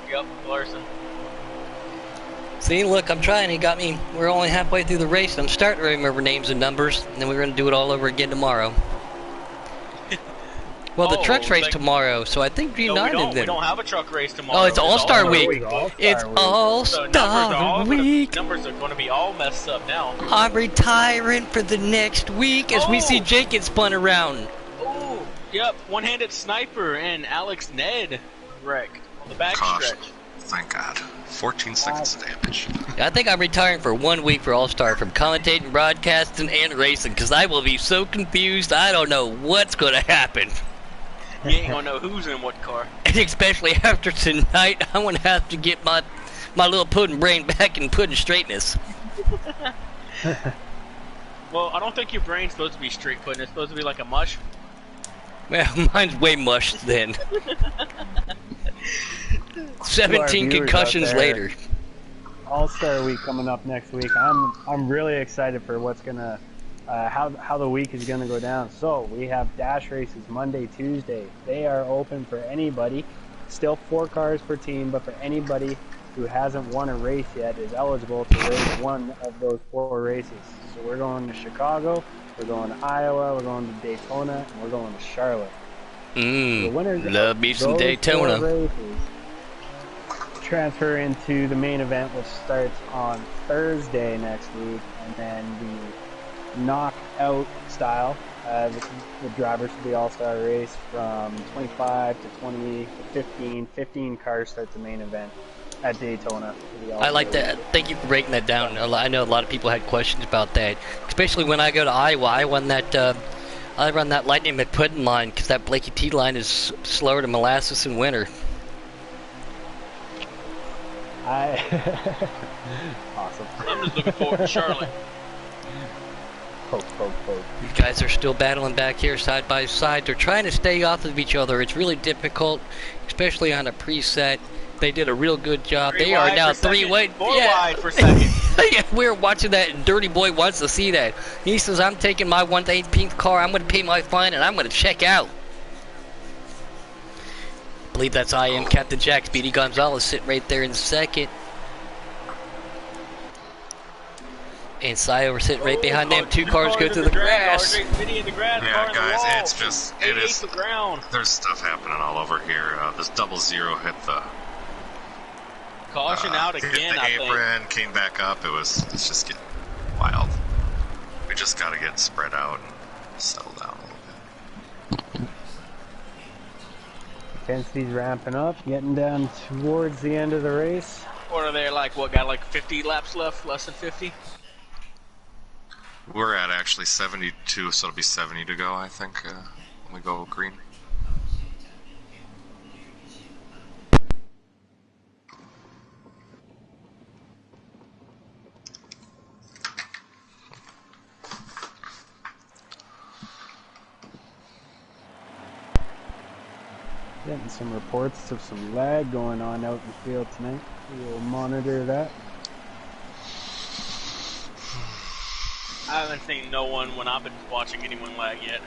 Yep, Larson. See, look, I'm trying. He got me. We're only halfway through the race. I'm starting to remember names and numbers, and then we're going to do it all over again tomorrow. Well, the trucks race tomorrow, so I think No, United then. we don't have a truck race tomorrow. Oh, it's All-Star Week. It's So All-Star Week. Numbers are going to be all messed up now. I'm retiring for the next week as we see Jake get spun around. Oh, yep. One-handed sniper and Alex Ned wreck on the back Caution. stretch. Thank God. 14 seconds of damage. I think I'm retiring for 1 week for All-Star from commentating, broadcasting, and racing because I will be so confused. I don't know what's going to happen. You ain't gonna know who's in what car. And especially after tonight, I'm going to have to get my little pudding brain back in pudding straightness. Well, I don't think your brain's supposed to be straight pudding. It's supposed to be like a mush. Well, mine's way mushed then. 17 viewers concussions out there. later. All-Star Week coming up next week. I'm really excited for what's gonna how the week is gonna go down. So we have dash races Monday, Tuesday. They are open for anybody. Still 4 cars per team, but for anybody who hasn't won a race yet is eligible to race one of those 4 races. So we're going to Chicago, we're going to Iowa, we're going to Daytona, and we're going to Charlotte. The winners Love me some those 4 Daytona. races transfer into the main event, which starts on Thursday next week, and then the knockout style. The drivers for the All-Star race from 25 to 20 to 15. 15 cars start the main event. at Daytona. I like that. Thank you for breaking that down. I know a lot of people had questions about that, especially when I go to Iowa. I run that Lightning McPuddin line because that Blakey T line is slower to molasses in winter. Awesome. I'm just looking forward to Charlotte. Poke, poke, poke. These guys are still battling back here side by side. They're trying to stay off of each other. It's really difficult, especially on a preset. They did a real good job. They are now 3 wide. 4 wide for second. Yeah, we're watching that, and Dirty Boy wants to see that. He says, I'm taking my 1/18th car, I'm going to pay my fine, and I'm going to check out. I believe that's I Am Captain Jack. Speedy Gonzalez sitting right there in second. And Sayo sitting right behind them. 2 cars go through the grass. Yeah, guys, it's just, it is, the ground. there's stuff happening all over here. This 00 hit the Caution out hit again, the I think. apron, came back up. It's just getting wild. We just got to get spread out and settle down a little bit. Intensity's ramping up, getting down towards the end of the race. What are they like? What, got like 50 laps left? Less than 50? We're at actually 72, so it'll be 70 to go, I think, when we go green. Getting some reports of some lag going on out in the field tonight. We will monitor that. I haven't seen no one when I've been watching anyone lag yet.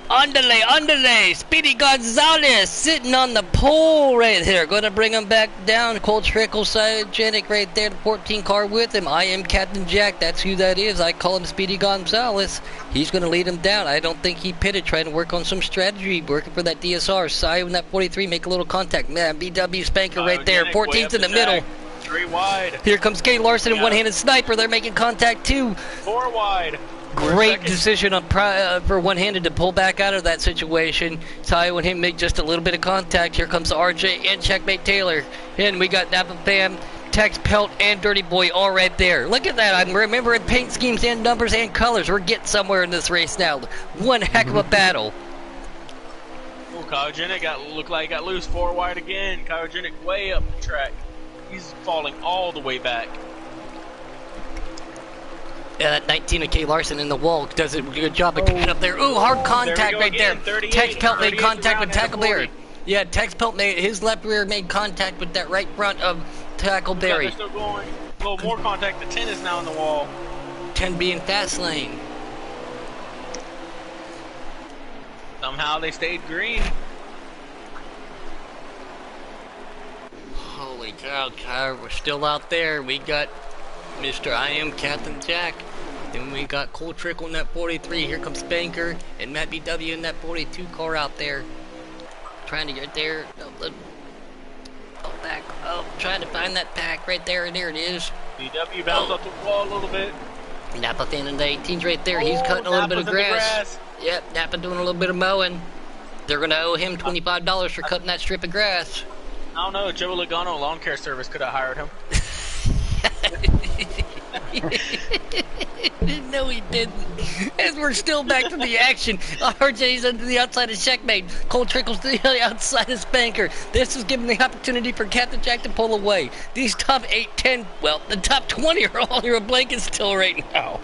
Underlay, Speedy Gonzalez sitting on the pole right here. Gonna bring him back down. Cole Trickle, Cyogenic right there, the 14 car with him. I Am Captain Jack, that's who that is. I call him Speedy Gonzalez. He's gonna lead him down. I don't think he pitted, trying to work on some strategy, working for that DSR. Sayo in that 43, make a little contact. Man, BW Spanker right there, 14's in the middle. 3 wide. Here comes Kay Larson and one-handed sniper. They're making contact too. 4 wide. Great decision on for one-handed to pull back out of that situation. Sayo and him make just a little bit of contact. Here comes RJ and Checkmate Taylor. And we got Napa Fam, Tex Pelt, and Dirty Boy all right there. Look at that. I'm remembering paint schemes and numbers and colors. We're getting somewhere in this race now. One heck of a battle. Oh, Kyogenic looked like he got loose. 4 wide again. Kyogenic way up the track. He's falling all the way back. Yeah, that 19 of Kay Larson in the wall does a good job of getting up there. Ooh, hard contact right there. Tex Pelt made contact with Tackleberry. Yeah, Tex Pelt made his left rear made contact with that right front of Tackleberry. They're still going. A little more contact. The 10 is now in the wall. 10 being fast lane. Somehow they stayed green. Holy cow, Kyle, we're still out there. We got Mr. I Am Captain Jack. Then we got Cole Trickle in that 43. Here comes Spanker and Matt BW in that 42 car out there. Trying to get there. Back up. Trying to find that pack right there. And there it is. BW bounced off the wall a little bit. Napa fan in the 18's right there. He's cutting a little bit of grass. Yep, Napa doing a little bit of mowing. They're going to owe him $25 for cutting that strip of grass. I don't know. Joe Logano Lawn Care Service could have hired him. No, he didn't. As we're still back to the action, RJ's under the outside of Checkmate. Cole Trickle's to the outside of Spanker. This is giving the opportunity for Captain Jack to pull away. These top 8, 10, well, the top 20 are all here a blanket still right now.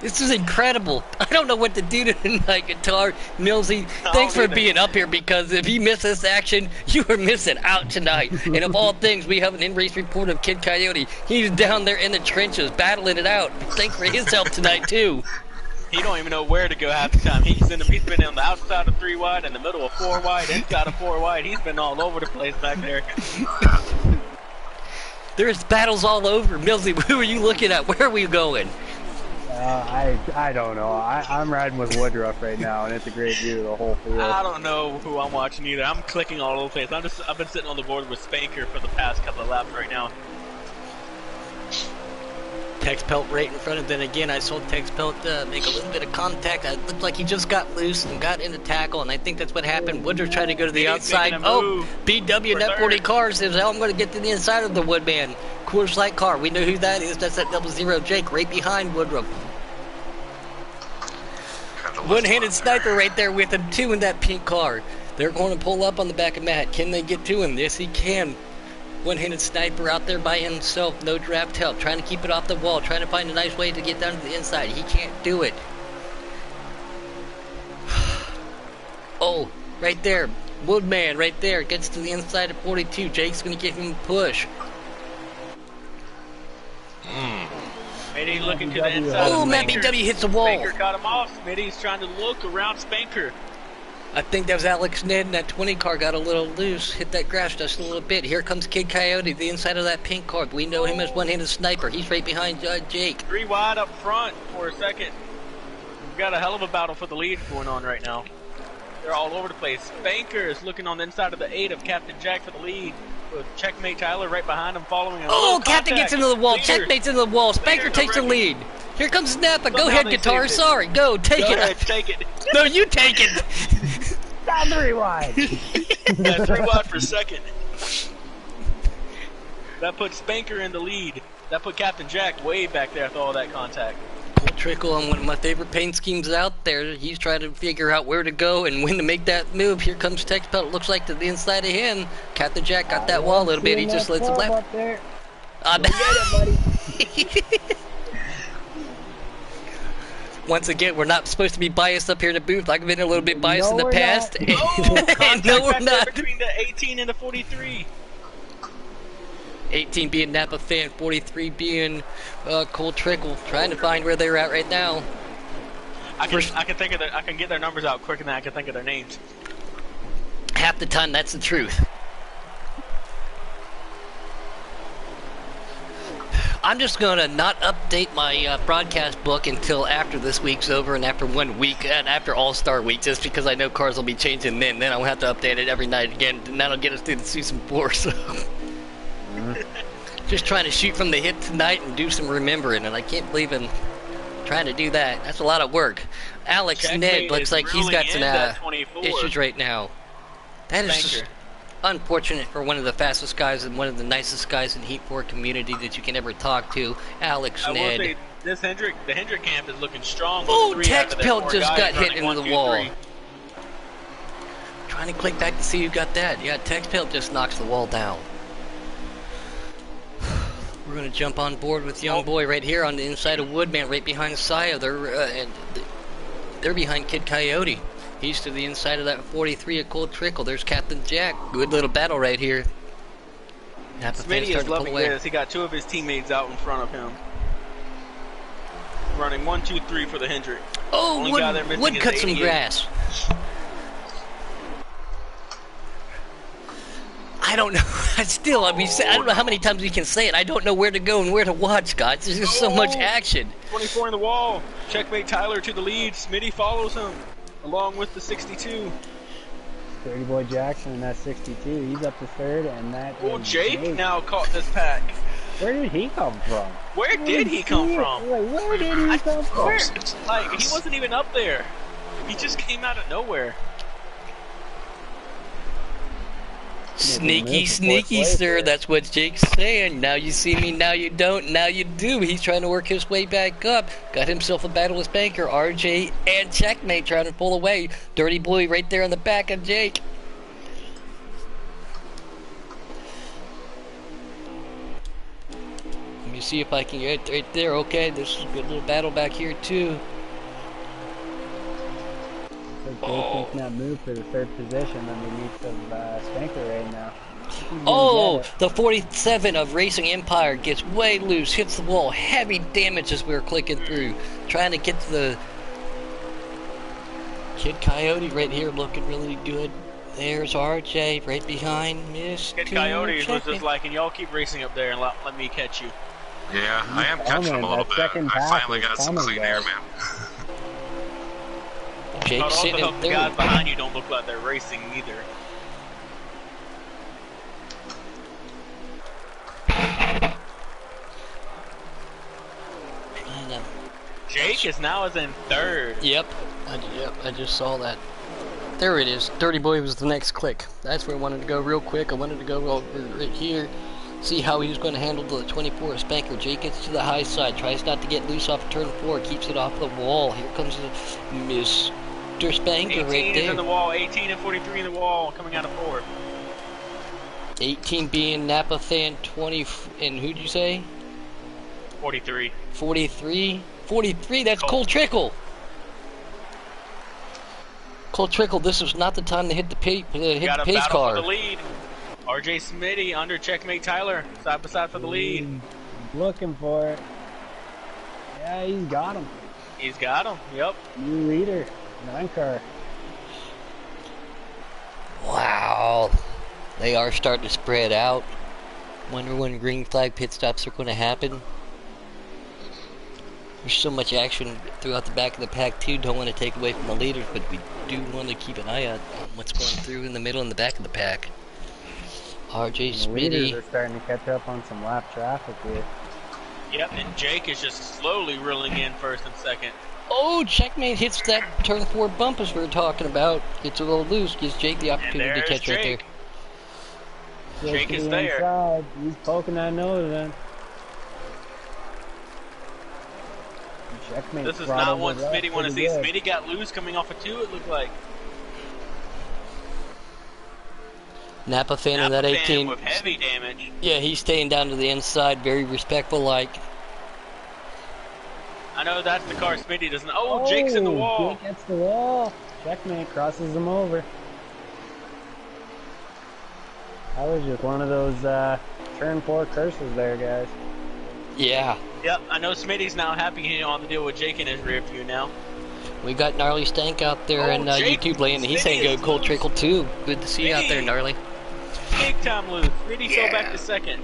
This is incredible. I don't know what to do tonight, Guitar. Millsy, thanks for being up here, because if you miss this action, you are missing out tonight. And of all things, we have an in-race report of Kid Coyote. He's down there in the trenches, battling it out. Thanks for his help tonight, too. He don't even know where to go half the time. He's been on the outside of 3 wide, in the middle of 4 wide, inside of 4 wide. He's been all over the place back there. There's battles all over. Millsy, who are you looking at? Where are we going? I don't know. I'm riding with Woodruff right now, and it's a great view of the whole field. I don't know who I'm watching either. I'm clicking all over the place. I've been sitting on the board with Spanker for the past couple of laps right now. Tex Pelt right in front of him. Then again, I saw Tex Pelt make a little bit of contact. It looked like he just got loose and got into tackle, and I think that's what happened. Woodruff tried to go to the outside. Oh, BW Net 40 Cars says, "Oh, I'm going to get to the inside of the Woodman." Coors Light car. We know who that is. That's that 00 Jake right behind Woodruff. One-handed sniper right there with him, too, in that pink car. They're going to pull up on the back of Matt. Can they get to him? Yes, he can. One-handed sniper out there by himself. No draft help. Trying to keep it off the wall. Trying to find a nice way to get down to the inside. He can't do it. Oh, right there. Woodman right there. Gets to the inside of 42. Jake's going to give him a push. Smitty looking to the inside. Oh, Matt BW hits the wall. Spanker got him off. Smitty's trying to look around Spanker. I think that was Alex Ned, and that 20 car got a little loose, hit that grass dust a little bit. Here comes Kid Coyote, the inside of that pink car. We know him as one-handed sniper. He's right behind Jake. 3 wide up front for a second. We've got a hell of a battle for the lead going on right now. They're all over the place. Spanker is looking on the inside of the 8 of Captain Jack for the lead, with Checkmate Tyler right behind him following him. Oh, Captain gets into the wall. Checkmate's into the wall. Spanker takes the lead. Here comes Napa. Go ahead, Guitar. Sorry. Go. Take it. Ahead, take it. No, you take it. Down 3 wide. Yeah, 3 wide for second. That put Spanker in the lead. That put Captain Jack way back there after all that contact. Cool trickle on one of my favorite paint schemes out there. He's trying to figure out where to go and when to make that move. Here comes Tex Pelt. Looks like to the inside of him. Captain Jack got that wall a little bit. He just lets him left. Once again, we're not supposed to be biased up here in the booth. I've been a little bit biased in the past. No, we're not. Between the 18 and the 43. 18 being Napa Fan, 43 being Cool Trickle. Trying to find where they're at right now. I can get their numbers out quicker than I can think of their names. Half the time, that's the truth. I'm just going to not update my broadcast book until after this week's over and after 1 week and after All-Star Week, just because I know cars will be changing then. Then I'll have to update it every night again, and that'll get us through the season 4. So, just trying to shoot from the hip tonight and do some remembering, and I can't believe I'm trying to do that. That's a lot of work. Alex Ned looks like he's got some issues right now. That is just unfortunate for one of the fastest guys and one of the nicest guys in Heat 4 community that you can ever talk to, Alex Ned. Will say, the Hendrick camp is looking strong. Oh, Tex Pelt just got hit into the wall. Trying to click back to see who got that. Yeah, Tex Pelt just knocks the wall down. We're going to jump on board with Young Boy right here on the inside of Woodman, right behind Saya. They're behind Kid Coyote. He's to the inside of that 43 of Cold Trickle. There's Captain Jack. Good little battle right here. Smitty is loving this. He got 2 of his teammates out in front of him. Running 1, 2, 3 for the Hendrick. Oh, Wood cut some grass. I don't know. I don't know how many times we can say it. I don't know where to go and where to watch, guys. There's just so much action. 24 in the wall. Checkmate Tyler to the lead. Smitty follows him, along with the 62. 30 Boy Jackson in that 62. He's up to 3rd, and that. Oh, Jake now caught this pack. Where did he come from? Where did he come from? Where did he come from? Like, he wasn't even up there. He just came out of nowhere. Sneaky, sneaky, sir. That's what Jake's saying. Now you see me, now you don't, now you do. He's trying to work his way back up. Got himself a battle with Spanker, RJ, and Checkmate trying to pull away. Dirty Boy right there on the back of Jake. Let me see if I can get right there. Okay, this is a good little battle back here, too. Making that move for the 3rd position underneath of Spanker right now. Oh, the 47 of Racing Empire gets way loose, hits the wall, heavy damage as we were clicking through, trying to get to the Kid Coyote right here, looking really good. There's RJ right behind Miss Kid Coyote was just like, and y'all keep racing up there and let me catch you. Yeah, I am catching him a little bit. I finally got some clean air, man. Jake sitting in the guys behind you don't look like they're racing either. Jake is now in third. Yep, I just saw that. There it is. Dirty Boy was the next click. That's where I wanted to go real quick. I wanted to go over right here, see how he was going to handle the 24 Spanker. Jake gets to the high side, tries not to get loose off turn 4, keeps it off the wall. Here comes Mr. Spanker right 18 is there. in the wall. 18 and 43 in the wall, coming out of 4. 18 being Napa Fan, 20, and who'd you say? 43. 43? 43, that's Cole Trickle. Cole Trickle, this was not the time to hit the pace Got a car. battle for the lead. RJ Smitty under Checkmate Tyler, side by side for the lead. Looking for it. Yeah, he's got him. He's got him. Yep. New leader. 9 car. Wow. They are starting to spread out. Wonder when green flag pit stops are going to happen. There's so much action throughout the back of the pack too. Don't want to take away from the leaders, but we do want to keep an eye out on what's going through in the middle and the back of the pack. RJ The leaders Smitty. are starting to catch up on some lap traffic here. Yep, and Jake is just slowly reeling in first and second. Oh, Checkmate hits that turn 4 bump as we were talking about. Gets a little loose, gives Jake the opportunity to there's catch right there. Jake. Jake Jake is to the there. inside. He's poking that nose in. Checkmate. This is brought not over one the lap Smitty want to pretty see. good. Smitty got loose coming off of 2, it looked like. Napa Fan in that Napa Fan 18. with heavy damage. Yeah, he's staying down to the inside, very respectful like. I know that's the car Smitty doesn't. Oh, Jake's in the wall. Jake gets the wall. Checkmate crosses him over. That was just one of those turn 4 curses there, guys. Yeah. Yep, I know Smitty's now happy he on the deal with Jake in his rear view now. We got Gnarly Stank out there Oh, in Jake, YouTube land. He's saying Smitty go is Cold loose. Trickle too. Good to see you out there, Smitty. Gnarly. Big time loose. Smitty fell back to second.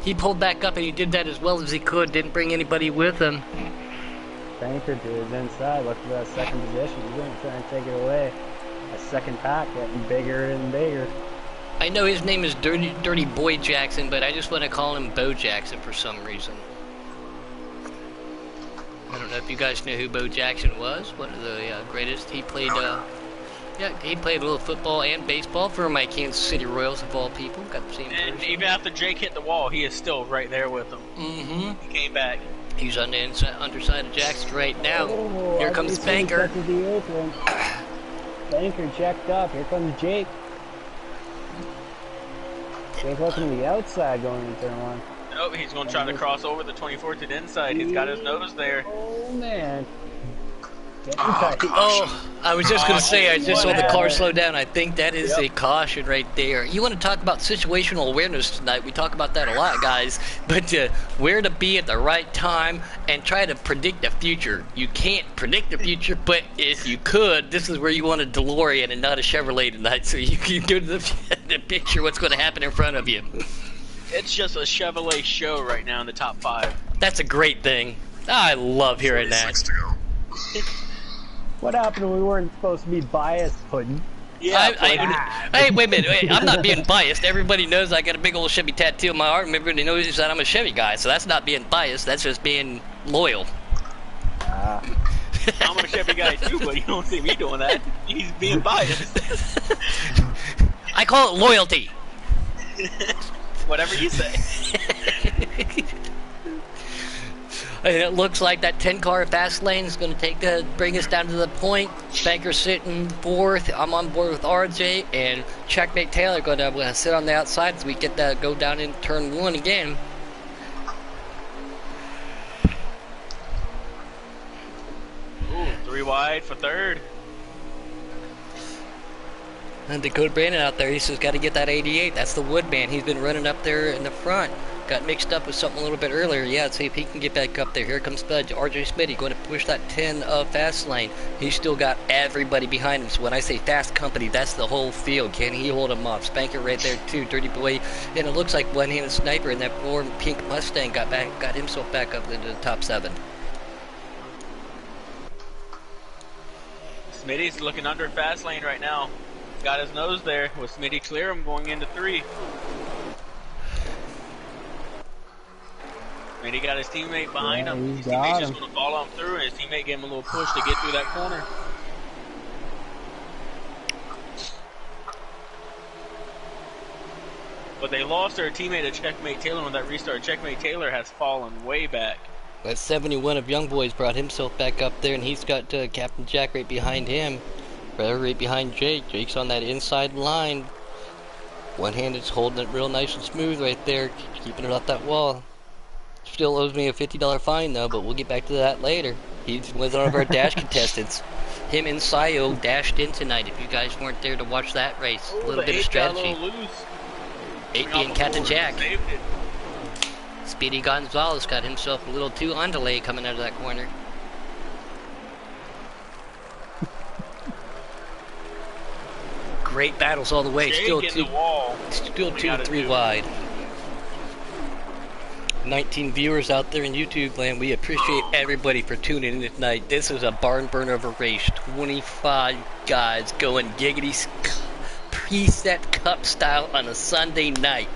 He pulled back up and he did that as well as he could. Didn't bring anybody with him. Banker to his inside, look for that second position. He's going to try and take it away. A second pack getting bigger and bigger. I know his name is Dirty Boy Jackson, but I just want to call him Bo Jackson for some reason. I don't know if you guys know who Bo Jackson was. One of the greatest. He played, he played a little football and baseball for my Kansas City Royals of all people. Got to see him And personally. even after Jake hit the wall, he is still right there with him. Mm-hmm. He came back. He's on the underside of Jackson right now. Oh, Here comes RJ Spanker. touches the apron. Spanker checked up. Here comes Jake. Jake looking to the outside going into turn 1. Nope, he's going to try to cross over the 24 to the inside. He's got his nose there. Oh, man. Getting tight. Oh, I was just going to say, I just saw the car Whatever. slow down. I think that is a caution right there. You want to talk about situational awareness tonight. We talk about that a lot, guys. But where to be at the right time and try to predict the future. You can't predict the future, but if you could, this is where you want a DeLorean and not a Chevrolet tonight. So you can go to the picture what's going to happen in front of you. It's just a Chevrolet show right now in the top 5. That's a great thing. I love hearing that. 46 to go. What happened when we weren't supposed to be biased, Puddin'? Yeah, Hey, wait a minute. Wait, I'm not being biased. Everybody knows I got a big old Chevy tattoo on my arm. Everybody knows that I'm a Chevy guy, so that's not being biased. That's just being loyal. I'm a Chevy guy too, but you don't see me doing that. He's being biased. I call it loyalty. Whatever you say. And it looks like that 10-car fast lane is going to bring us down to the point. Spanker sitting 4th. I'm on board with RJ, and Checkmate Taylor going to sit on the outside as we get that go down in turn 1 again. Ooh, 3 wide for 3rd. And Dakota Brandon out there, he says, got to get that 88. That's the Woodman. He's been running up there in the front. Got mixed up with something a little bit earlier. Yeah, let's see if he can get back up there. Here comes Spud. RJ Smitty going to push that 10 fast lane. He's still got everybody behind him. So when I say fast company, that's the whole field. Can he hold him off? Spanker right there too. Dirty Boy. And it looks like one-handed sniper in that warm pink Mustang got himself back up into the top 7. Smitty's looking under fast lane right now. Got his nose there. With Smitty clear him going into 3. mean, he got his teammate behind Yeah, him. he's His got teammate's him. just going to follow him through, and his teammate gave him a little push to get through that corner. But they lost their teammate to Checkmate Taylor when that restart. Checkmate Taylor has fallen way back. That 71 of Young Boys brought himself back up there, and he's got Captain Jack right behind him. Right behind Jake. Jake's on that inside line. One-handed's holding it real nice and smooth right there, keeping it off that wall. Still owes me a $50 fine though, but we'll get back to that later. He's one of our dash contestants. Him and Sayo dashed in tonight. If you guys weren't there to watch that race, a little bit of strategy. 8 being Captain Jack. Speedy Gonzalez got himself a little too on delay coming out of that corner. Great battles all the way. Still 2-3 wide. 19 viewers out there in YouTube land. We appreciate everybody for tuning in tonight. This is a barn burner of a race. 25 guys going giggity preset cup style on a Sunday night.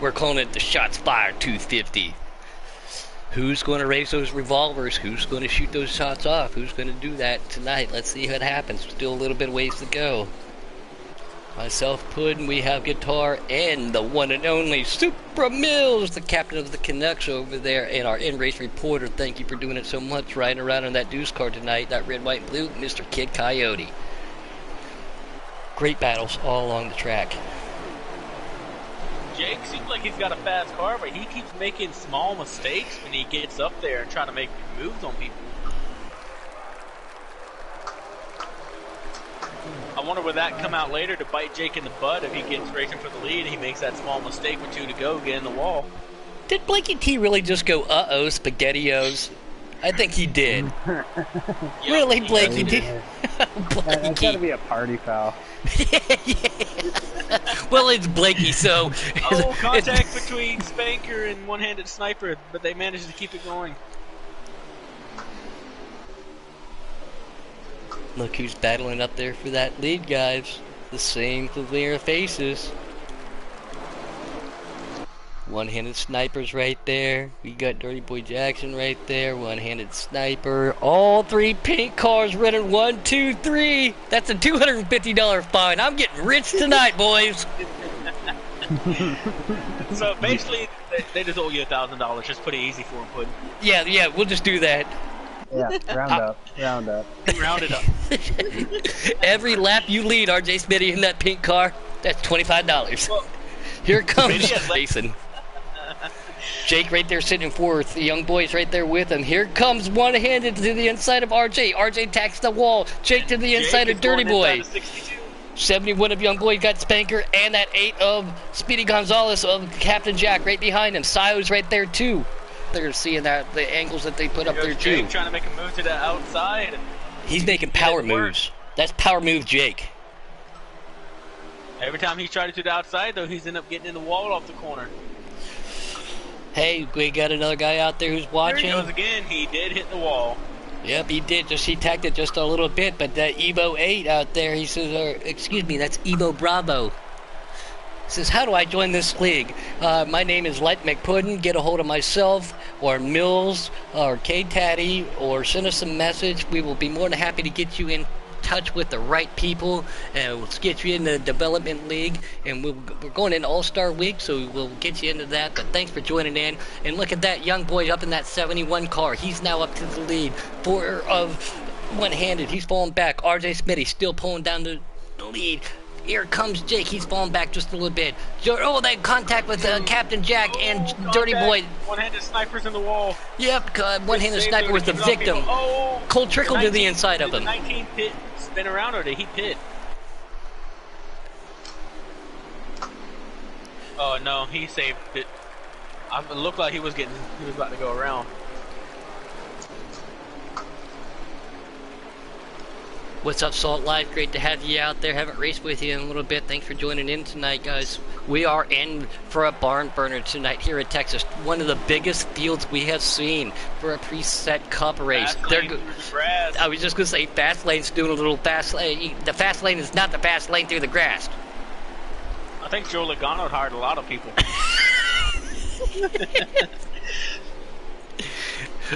We're calling it the Shots Fired 250. Who's going to raise those revolvers? Who's going to shoot those shots off? Who's going to do that tonight? Let's see what happens. Still a little bit of ways to go. Myself, Puddin', we have Guitar, and the one and only Supra Mills, the captain of the Canucks over there, and our in-race reporter. Thank you for doing it so much, riding around on that deuce car tonight, that red, white, and blue, Mr. Kid Coyote. Great battles all along the track. Jake seems like he's got a fast car, but he keeps making small mistakes when he gets up there and trying to make moves on people. I wonder would that come out later to bite Jake in the butt if he gets racing for the lead and he makes that small mistake with 2 to go, get in the wall. Did Blakey T really just go, uh-oh, SpaghettiOs? I think he did. Really, Blakey T? That's gotta be a party foul. Well, it's Blakey, so... Contact between Spanker and One-Handed Sniper, but they managed to keep it going. Look who's battling up there for that lead, guys. The same familiar faces. One-handed Sniper's right there. We got Dirty Boy Jackson right there. One-handed Sniper. All 3 pink cars running 1, 2, 3. That's a $250 fine. I'm getting rich tonight, boys. So basically, they just owe you $1,000. Just put it easy for them, Puddin'. Yeah, we'll just do that. Yeah, round up. Round it up. Every lap you lead, RJ Smitty, in that pink car, that's $25. Well, here comes Jason. Jake right there sitting in fourth. The Young Boys right there with him. Here comes one-handed to the inside of RJ. RJ tacks the wall. Jake to the inside of Dirty Boy. 71 of Young Boy got Spanker, and that 8 of Speedy Gonzalez of Captain Jack right behind him. Sayo's right there too. They're seeing that the angles that they put up there too. Jake trying to make a move to the outside. He's making power moves. That's power move Jake. Every time he's tried to the outside, though, he's ended up getting in the wall off the corner. Hey, we got another guy out there who's watching. There he goes again. He did hit the wall. Yep, he did. He tacked it just a little bit, but that Evo 8 out there, he says, excuse me, that's Evo Bravo. He says, how do I join this league? My name is Light McPuddin. Get a hold of myself or Mills or K-Taddy or send us a message. We will be more than happy to get you in touch with the right people, and we'll get you in the development league, and we're going into All-Star Week, so we'll get you into that. But thanks for joining in. And look at that young boy up in that 71 car. He's now up to the lead. 4 of one-handed. He's falling back. RJ Smitty still pulling down the lead. Here comes Jake. He's falling back just a little bit. Oh, that contact with Captain Jack and Dirty Boy. One-handed Sniper's in the wall. Yep, one-handed Sniper was the victim. Cold Trickle to the inside of him. 19 pit spin around, or did he pit? Oh no, he saved it. It looked like he was about to go around. What's up, Salt Life? Great to have you out there. Haven't raced with you in a little bit. Thanks for joining in tonight, guys. We are in for a barn burner tonight here in Texas. One of the biggest fields we have seen for a preset cup race. I was just going to say, fast lane's doing a little fast lane. The fast lane is not the fast lane through the grass. I think Joe Logano hired a lot of people.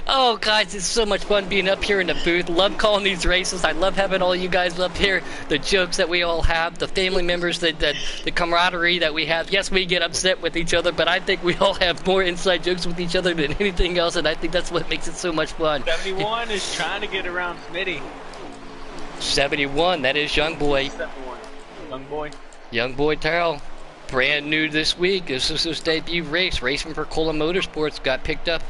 Oh, guys, it's so much fun being up here in the booth. Love calling these races. I love having all you guys up here. The jokes that we all have, the family members, the camaraderie that we have. Yes, we get upset with each other, but I think we all have more inside jokes with each other than anything else, and I think that's what makes it so much fun. 71 is trying to get around Smitty. 71, that is Young Boy. 71. Young Boy. Young Boy Terrell. Brand new this week. This is his debut race. Racing for Cola Motorsports. Got picked up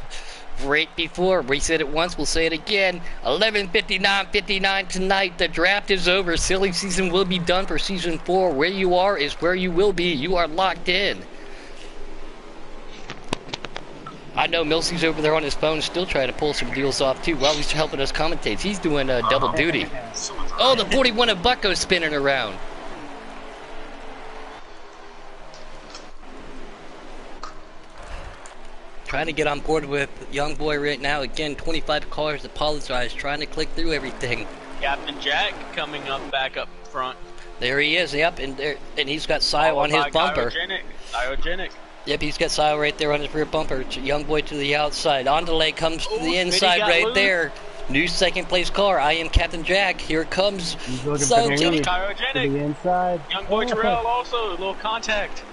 right before. We said it once, we'll say it again. 11:59:59 tonight. The draft is over. Silly season will be done for season 4. Where you are is where you will be. You are locked in. I know Milsey's over there on his phone still trying to pull some deals off too while he's helping us commentate. He's doing double duty. Oh, the 41 of Bucko's spinning around. Trying to get on board with Young Boy right now. Again, 25 callers apologize. Trying to click through everything. Captain Jack coming up back up front. There he is. Yep, and he's got Sio on his bumper. Cryogenic. Yep, he's got Sio right there on his rear bumper. Young Boy to the outside. On delay comes to the inside right loose. There. New second place car. I am Captain Jack. Here it comes. He's looking So for Jimmy. Cryogenic. to the inside. Young Boy Terrell also. A little contact.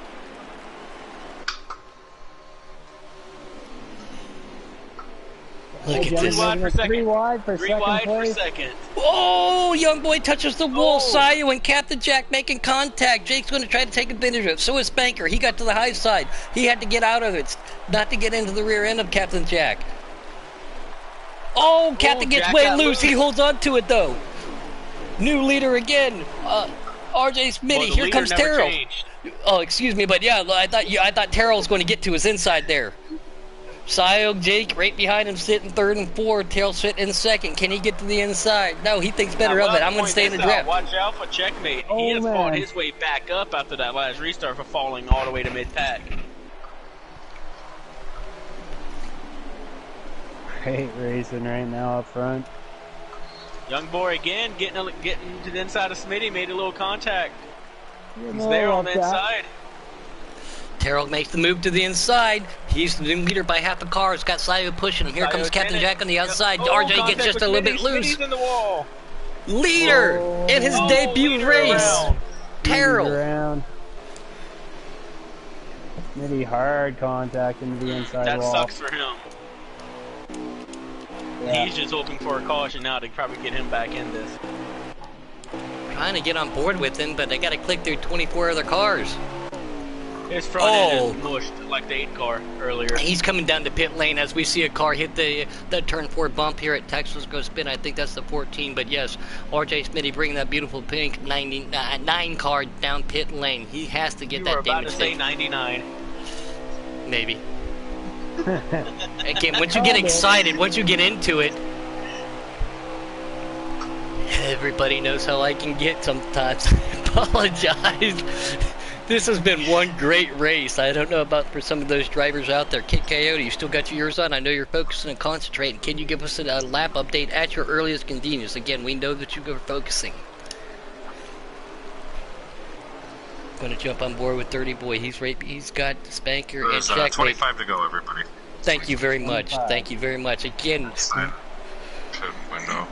Look at Jenny this. making it 3 wide for Three second wide for place. second. Oh, Young Boy touches the wall. Oh. Sio and Captain Jack making contact. Jake's going to try to take advantage of it. So is Spanker. He got to the high side. He had to get out of it, not to get into the rear end of Captain Jack. Oh, Captain gets Jack way got loose. He holds on to it, though. New leader again. RJ Smitty. Well, the Here leader comes never Terrell. changed. Oh, excuse me, but yeah, I thought Terrell was going to get to his inside there. Sio, Jake, right behind him, sitting third and fourth. Terrell sitting in second. Can he get to the inside? No, he thinks better of it. I'm going to stay in the draft. Watch out for checkmate. Oh, He has man. fought his way back up after that last restart for falling all the way to mid-pack. Great racing right now up front. Young Boy again getting to the inside of Smitty, made a little contact. He's He's there on the inside. Terrell makes the move to the inside. He's the new leader by half a car. It's got Sio pushing him. Here comes Captain Jack on the outside. RJ gets just a little bit loose. Smitty's in the wall. Leader in his debut leader race. around. Terrell. Around. Smitty hard contact into the inside That wall. sucks for him. Yeah. He's just hoping for a caution now to probably get him back in this. Trying to get on board with him, but they got to click through 24 other cars. His front end is mushed like the 8 car earlier. He's coming down to pit lane as we see a car hit the turn 4 bump here at Texas Go Spin. I think that's the 14, but yes, RJ Smitty bringing that beautiful pink 9 car down pit lane. He has to get You that were about damage to say fixed. 99. Maybe. Again, once you get excited, once you get into it, everybody knows how I can get sometimes. I apologize. This has been one great race. I don't know about for some of those drivers out there. Kid Coyote, you still got yours on? I know you're focusing and concentrating. Can you give us a lap update at your earliest convenience? Again, we know that you are focusing. Going to jump on board with 30 Boy. He's got Spanker and There's Checkmate. 25 to go, everybody. Thank you very much. Thank you very much. Again, Side pit window.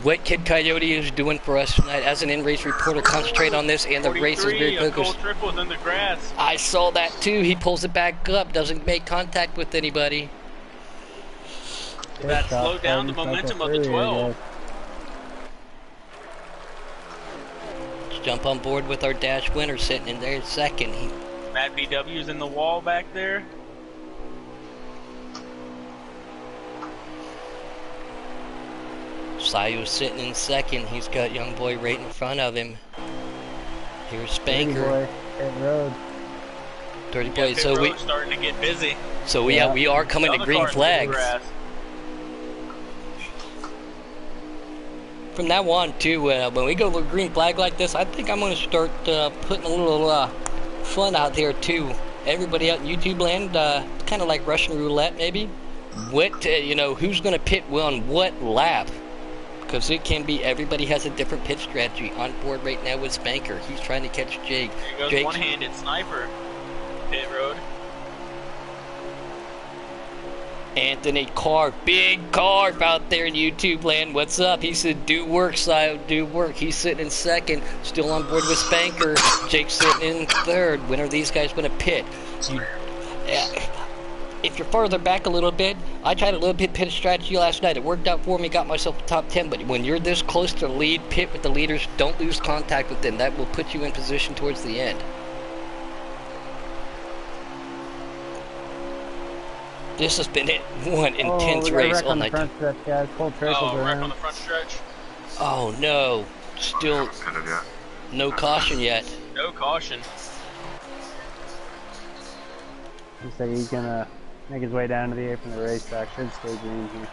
what Kid Coyote is doing for us tonight as an in-race reporter, concentrate on this, and the race is very 43, a focused. gold triples in the grass. I saw that too. He pulls it back up, doesn't make contact with anybody. That slowed down the momentum of the 12. Let's jump on board with our dash winner sitting in there second. Matt BW's in the wall back there. Sayo's sitting in second. He's got Young Boy right in front of him. Here's Spanker. Pit road. 30 Yeah, Boy. pit So road's starting to get busy. we are coming to Other green cars in the flags. grass. From now on, too, when we go to a green flag like this, I think I'm going to start putting a little fun out there, too. Everybody out in YouTube land, kind of like Russian roulette, maybe. What, who's going to pit on what lap? Because it can be, everybody has a different pit strategy. On board right now with Spanker. He's trying to catch Jake. There goes Jake's one-handed sniper. Pit road. Anthony Carp, big Carp out there in YouTube land. What's up? He said, do work, Sio, do work. He's sitting in second, still on board with Spanker. Jake's sitting in third. When are these guys going to pit? If you're farther back a little bit, I tried a little bit pit strategy last night. It worked out for me, got myself a top 10. But when you're this close to the lead, pit with the leaders. Don't lose contact with them. That will put you in position towards the end. This has been one intense race all night. Front stretch, guys. Full Oh, wreck on the front stretch. Oh no, still no caution yet. No caution. He said he's gonna make his way down to the apron of the racetrack. Should stay green here.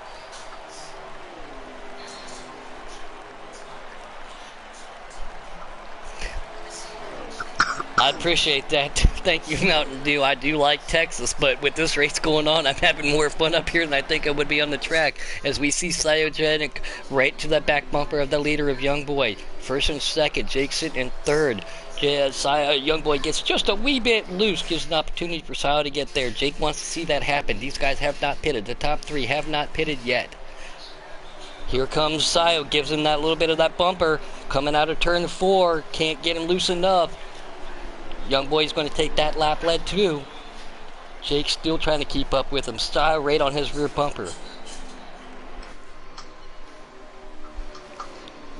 I appreciate that. Thank you, Mountain Dew. I do like Texas, but with this race going on, I'm having more fun up here than I think I would be on the track. As we see Cyogenic right to the back bumper of the leader of Young Boy. First and second, Jake sitting in third. Young Boy gets just a wee bit loose, gives an opportunity for Sio to get there. Jake wants to see that happen. These guys have not pitted. The top three have not pitted yet. Here comes Sio, gives him that little bit of that bumper. Coming out of turn 4, can't get him loose enough. Young Boy's going to take that lap lead too. Jake's still trying to keep up with him. Sio right on his rear bumper.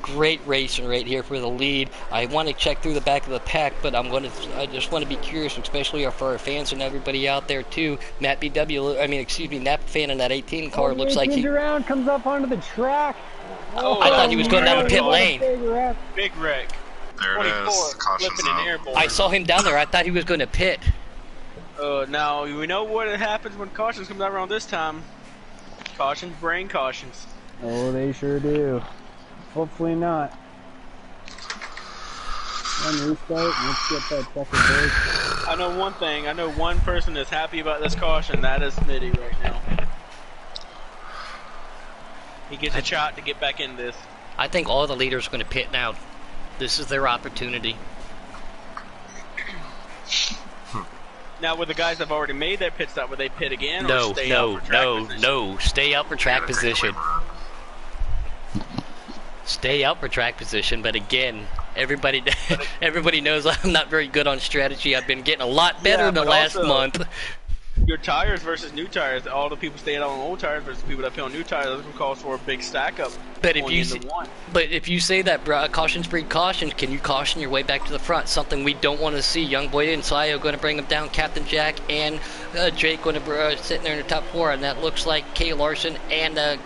Great racing right here for the lead. I want to check through the back of the pack, but I just want to be curious, especially for our fans and everybody out there too. Matt BW, Nap fan in that 18 car looks like he around, comes up onto the track. I thought he was going down the pit lane. Big wreck. There it is. Caution's out. I saw him down there. I thought he was going to pit. Now we know what happens when cautions come out around this time. Cautions, brain cautions. Oh, they sure do. Hopefully not. One restart, let's get that second break. I know one thing. I know one person that's happy about this caution. That is Smitty right now. He gets a shot to get back in this. I think all the leaders are going to pit now. This is their opportunity. Now, with the guys that have already made their pit stop, would they pit again? No, or stay out for track position? no. Stay out for track position. Stay out for track position, but again, everybody knows I'm not very good on strategy. I've been getting a lot better in the last month. Your tires versus new tires, all the people staying out on old tires versus people that put on new tires, those can cause for a big stack up. But if you say that cautions breed cautions, can you caution your way back to the front? Something we don't want to see. Young Boy and Sio going to bring them down. Captain Jack and Jake going to sitting there in the top 4, and that looks like Kay Larson and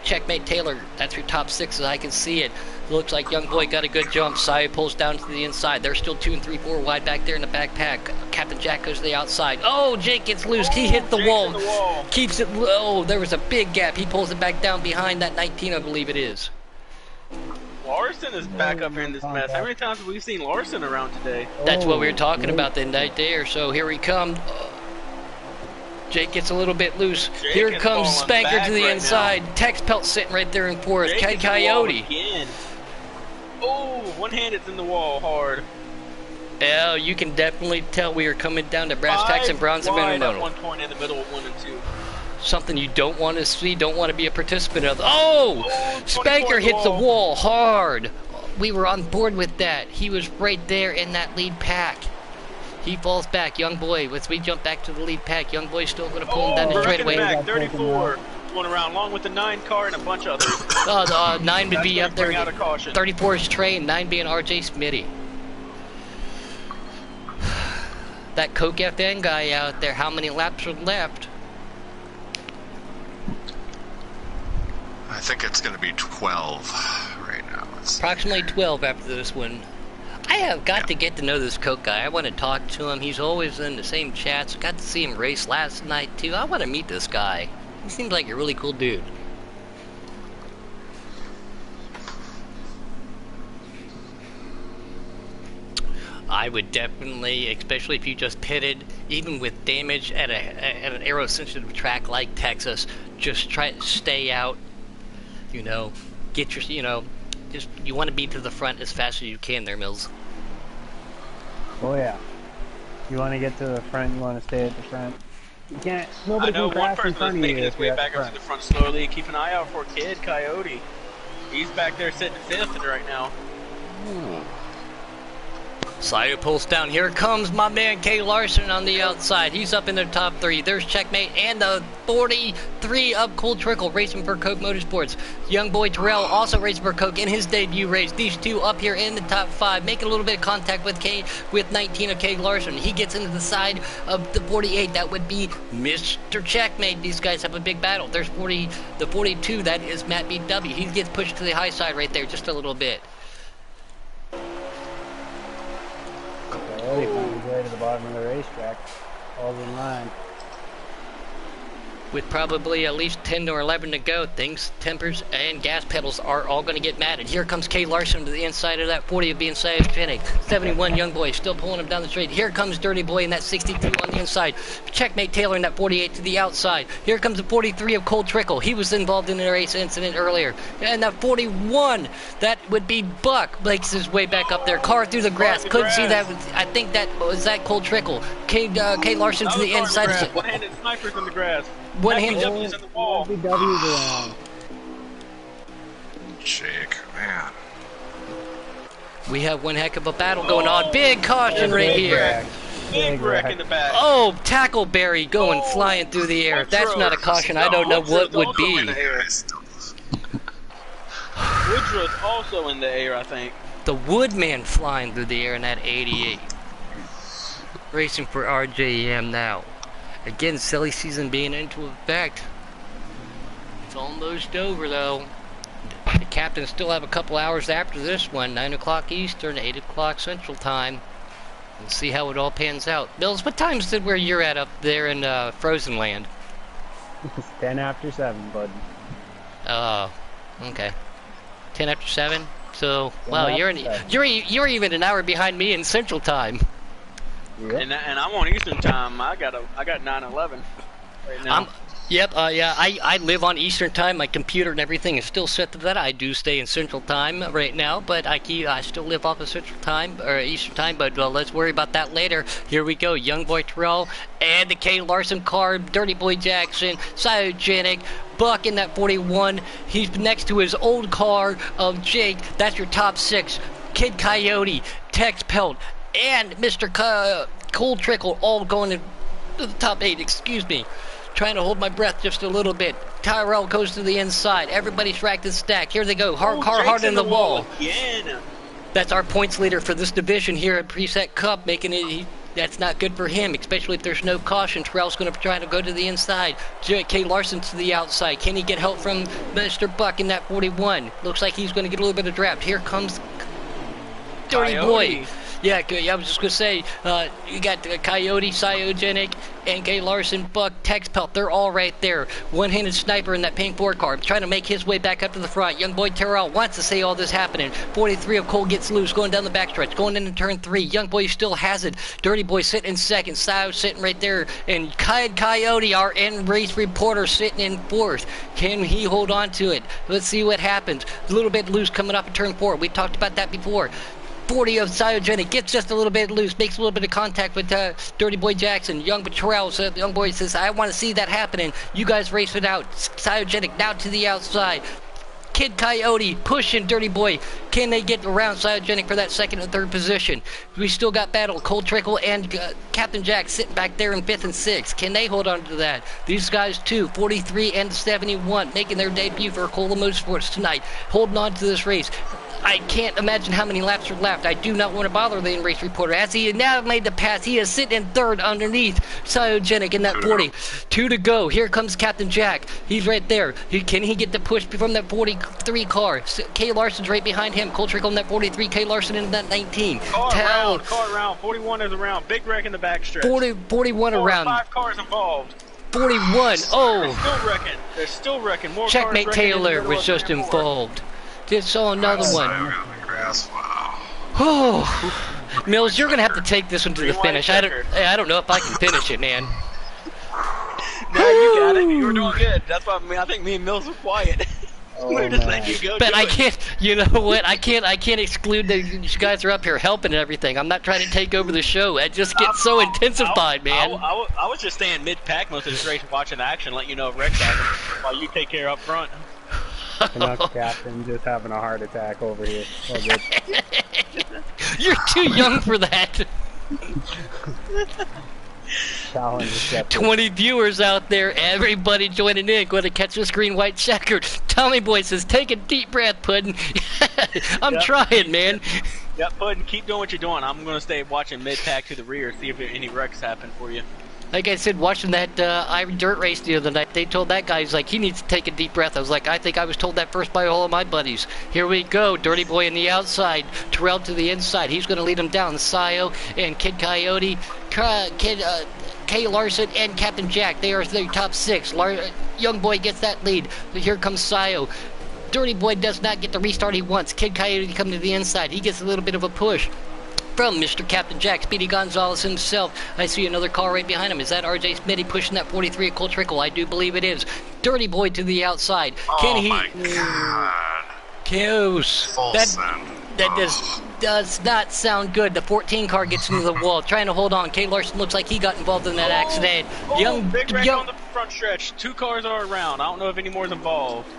Checkmate Taylor. That's your top 6 as I can see it. Looks like Young Boy got a good jump. Sio pulls down to the inside. They're still 2 and 3, 4 wide back there in the backpack. Captain Jack goes to the outside. Oh, Jake gets loose. He hit the wall. Keeps it low. There was a big gap. He pulls it back down behind that 19, I believe it is. Larson is back up here in this mess. How many times have we seen Larson around today? That's what we were talking about the night there. So here he comes. Jake gets a little bit loose. Here comes Spanker to the inside. Tex Pelt sitting right there in fourth. Coyote. Oh, one hand is in the wall hard. Yeah, you can definitely tell we are coming down to brass tacks and bronze and at middle. one point in the middle of 1 and 2. Something you don't want to see, don't want to be a participant of. Oh! Spanker hit the wall hard. We were on board with that. He was right there in that lead pack. He falls back. Young Boy, as we jump back to the lead pack, Young Boy's still going to pull him down the straightaway. Back, 34 going around, along with the 9 car and a bunch of others. 9 would be up there. 34 is Train, 9 being RJ Smitty. That Coke FN guy out there, how many laps are left? I think it's going to be 12 right now. Approximately 12 after this one. I have got to get to know this Coke guy. I want to talk to him. He's always in the same chats. Got to see him race last night too. I want to meet this guy. He seems like a really cool dude. I would definitely, especially if you just pitted, even with damage at an aero-sensitive track like Texas, just try to stay out. Get your, just you want to be to the front as fast as you can there, Mills. Oh yeah. You want to get to the front, you want to stay at the front. You can't. I Nobody know can one crash in person front is of making you his if way you're at back the up to front. the front slowly. Keep an eye out for Kid Coyote. He's back there sitting fifth right now. Sayu pulls down. Here comes my man Kay Larson on the outside. He's up in the top 3. There's Checkmate and the 43 of Cool Trickle racing for Coke Motorsports. Young boy Terrell also racing for Coke in his debut race. These two up here in the top 5, making a little bit of contact with 19 of Kay Larson. He gets into the side of the 48. That would be Mr. Checkmate. These guys have a big battle. There's the 42. That is Matt BW. He gets pushed to the high side right there just a little bit. Coyote found his way to the bottom of the racetrack. Falls in line. With probably at least 10 or 11 to go, things, tempers, and gas pedals are all going to get mad. And here comes Kay Larson to the inside of that 40 of being Cyogenic. 71 Young Boy still pulling him down the straight. Here comes Dirty Boy in that 62 on the inside. Checkmate Taylor in that 48 to the outside. Here comes the 43 of Cold Trickle. He was involved in a race incident earlier. And that 41, that would be Buck, makes his way back up there. Car through the grass. Couldn't see that. I think that was that Cold Trickle. Kay Larson to the inside. One-handed snipers in the grass. One hand. BW's in the wall. BW's around. Jake, man. We have one heck of a battle going on. Big caution right Big here. wreck. Big wreck in the back. Oh, Tackleberry going flying through the air. If that's not a caution, I don't know what would be. Woodrow's also in the air, I think. The Woodman flying through the air in that 88. Racing for RJM now. Again, silly season being into effect. It's almost over though. The captains still have a couple hours after this one. 9 o'clock Eastern, 8 o'clock Central Time. We'll see how it all pans out. Mills, what time is it where you're at up there in Frozen Land? It's 10 after 7, bud. Okay. 10 after 7? So, 10 wow, after you're even an hour behind me in Central Time. Yep. And I'm on Eastern time. I got 9/11 right now. I live on Eastern Time. My computer and everything is still set to that. I do stay in Central Time right now, but I still live off of Central Time or Eastern Time. But let's worry about that later. Here we go, Young Boy Terrell and the Kay Larson car, Dirty Boy Jackson, Cyogenic, Buck in that 41. He's next to his old car of Jake. That's your top 6. Kid Coyote, Tex Pelt, and Mr. Cold Trickle all going to the top 8. Excuse me. Trying to hold my breath just a little bit. Tyrell goes to the inside. Everybody's racked and stacked. Here they go. Car hard in the wall. Again. That's our points leader for this division here at Preset Cup, making it. That's not good for him, especially if there's no caution. Terrell's going to try to go to the inside. Kay Larson to the outside. Can he get help from Mr. Buck in that 41? Looks like he's going to get a little bit of draft. Here comes Dirty Boy. Yeah, I was just going to say, you got Coyote, Cyogenic, and Kay Larson, Buck, Tex Pelt. They're all right there. One-handed sniper in that pink 4 car, trying to make his way back up to the front. Young boy Terrell wants to see all this happening. 43 of Cole gets loose, going down the backstretch, going into turn 3. Young boy still has it. Dirty Boy sitting in second. Sio sitting right there. And Coyote, our in-race reporter, sitting in 4th. Can he hold on to it? Let's see what happens. A little bit loose coming up in turn 4. We talked about that before. 40 of Cyogenic gets just a little bit loose, makes a little bit of contact with Dirty Boy Jackson. Young Terrell, Young Boy says, I want to see that happening. You guys race it out. Cyogenic now to the outside. Kid Coyote pushing Dirty Boy. Can they get around Cyogenic for that 2nd and 3rd position? We still got battle. Cold Trickle and Captain Jack sitting back there in 5th and 6th. Can they hold on to that? These guys too, 43 and 71, making their debut for Cola Motorsports tonight, holding on to this race. I can't imagine how many laps are left. I do not want to bother the in-race reporter. As he now made the pass, he is sitting in 3rd underneath Cyogenic in that 40. 2 to go. Here comes Captain Jack. He's right there. Can he get the push from that 43 car? Kay Larson's right behind him. Cold Trickle in that 43. Kay Larson in that 19. Car around. 41 is around. Big wreck in the backstretch. 41 around. 5 cars involved. 41. Oh. They're still wrecking. More Checkmate cars Taylor was just involved. Just saw another one. Wow. Oh, Mills, you're gonna have to take this one to the finish. I don't know if I can finish it, man. No, you got it. You were doing good. That's why I think me and Mills were quiet. Oh, We're just man. letting you go. But do I it. can't, you know what? I can't exclude that you guys are up here helping and everything. I'm not trying to take over the show. It just gets so intensified, man. I was just staying mid-pack most of this race, watching action, let you know if Rex happened, while you take care up front. Canucks captain just having a heart attack over here. Oh, good. You're too young for that. Challenge accepted. 20 viewers out there, everybody joining in, going to catch this green white checker. Tommy Boy says, take a deep breath, Puddin'. I'm Yep. trying, man. Yep, Puddin', keep doing what you're doing. I'm gonna stay watching mid-pack to the rear, see if any wrecks happen for you. Like I said, watching that Iron Dirt race the other night, they told that guy, he's like, he needs to take a deep breath. I was like, I think I was told that first by all of my buddies. Here we go, Dirty Boy on the outside, Terrell to the inside. He's going to lead him down. Sayo and Kid Coyote, Kay Larson and Captain Jack, they are the top 6. Young Boy gets that lead. Here comes Sayo. Dirty Boy does not get the restart he wants. Kid Coyote coming to the inside. He gets a little bit of a push from Mr. Captain Jack, Speedy Gonzalez himself. I see another car right behind him. Is that RJ Smitty pushing that 43 at Cold Trickle? I do believe it is. Dirty Boy to the outside. Can Oh he? my god. Kills. Full That send. does not sound good. The 14 car gets into the wall, trying to hold on. Kay Larson looks like he got involved in that accident. Big wreck on the front stretch. 2 cars are around. I don't know if any more is involved.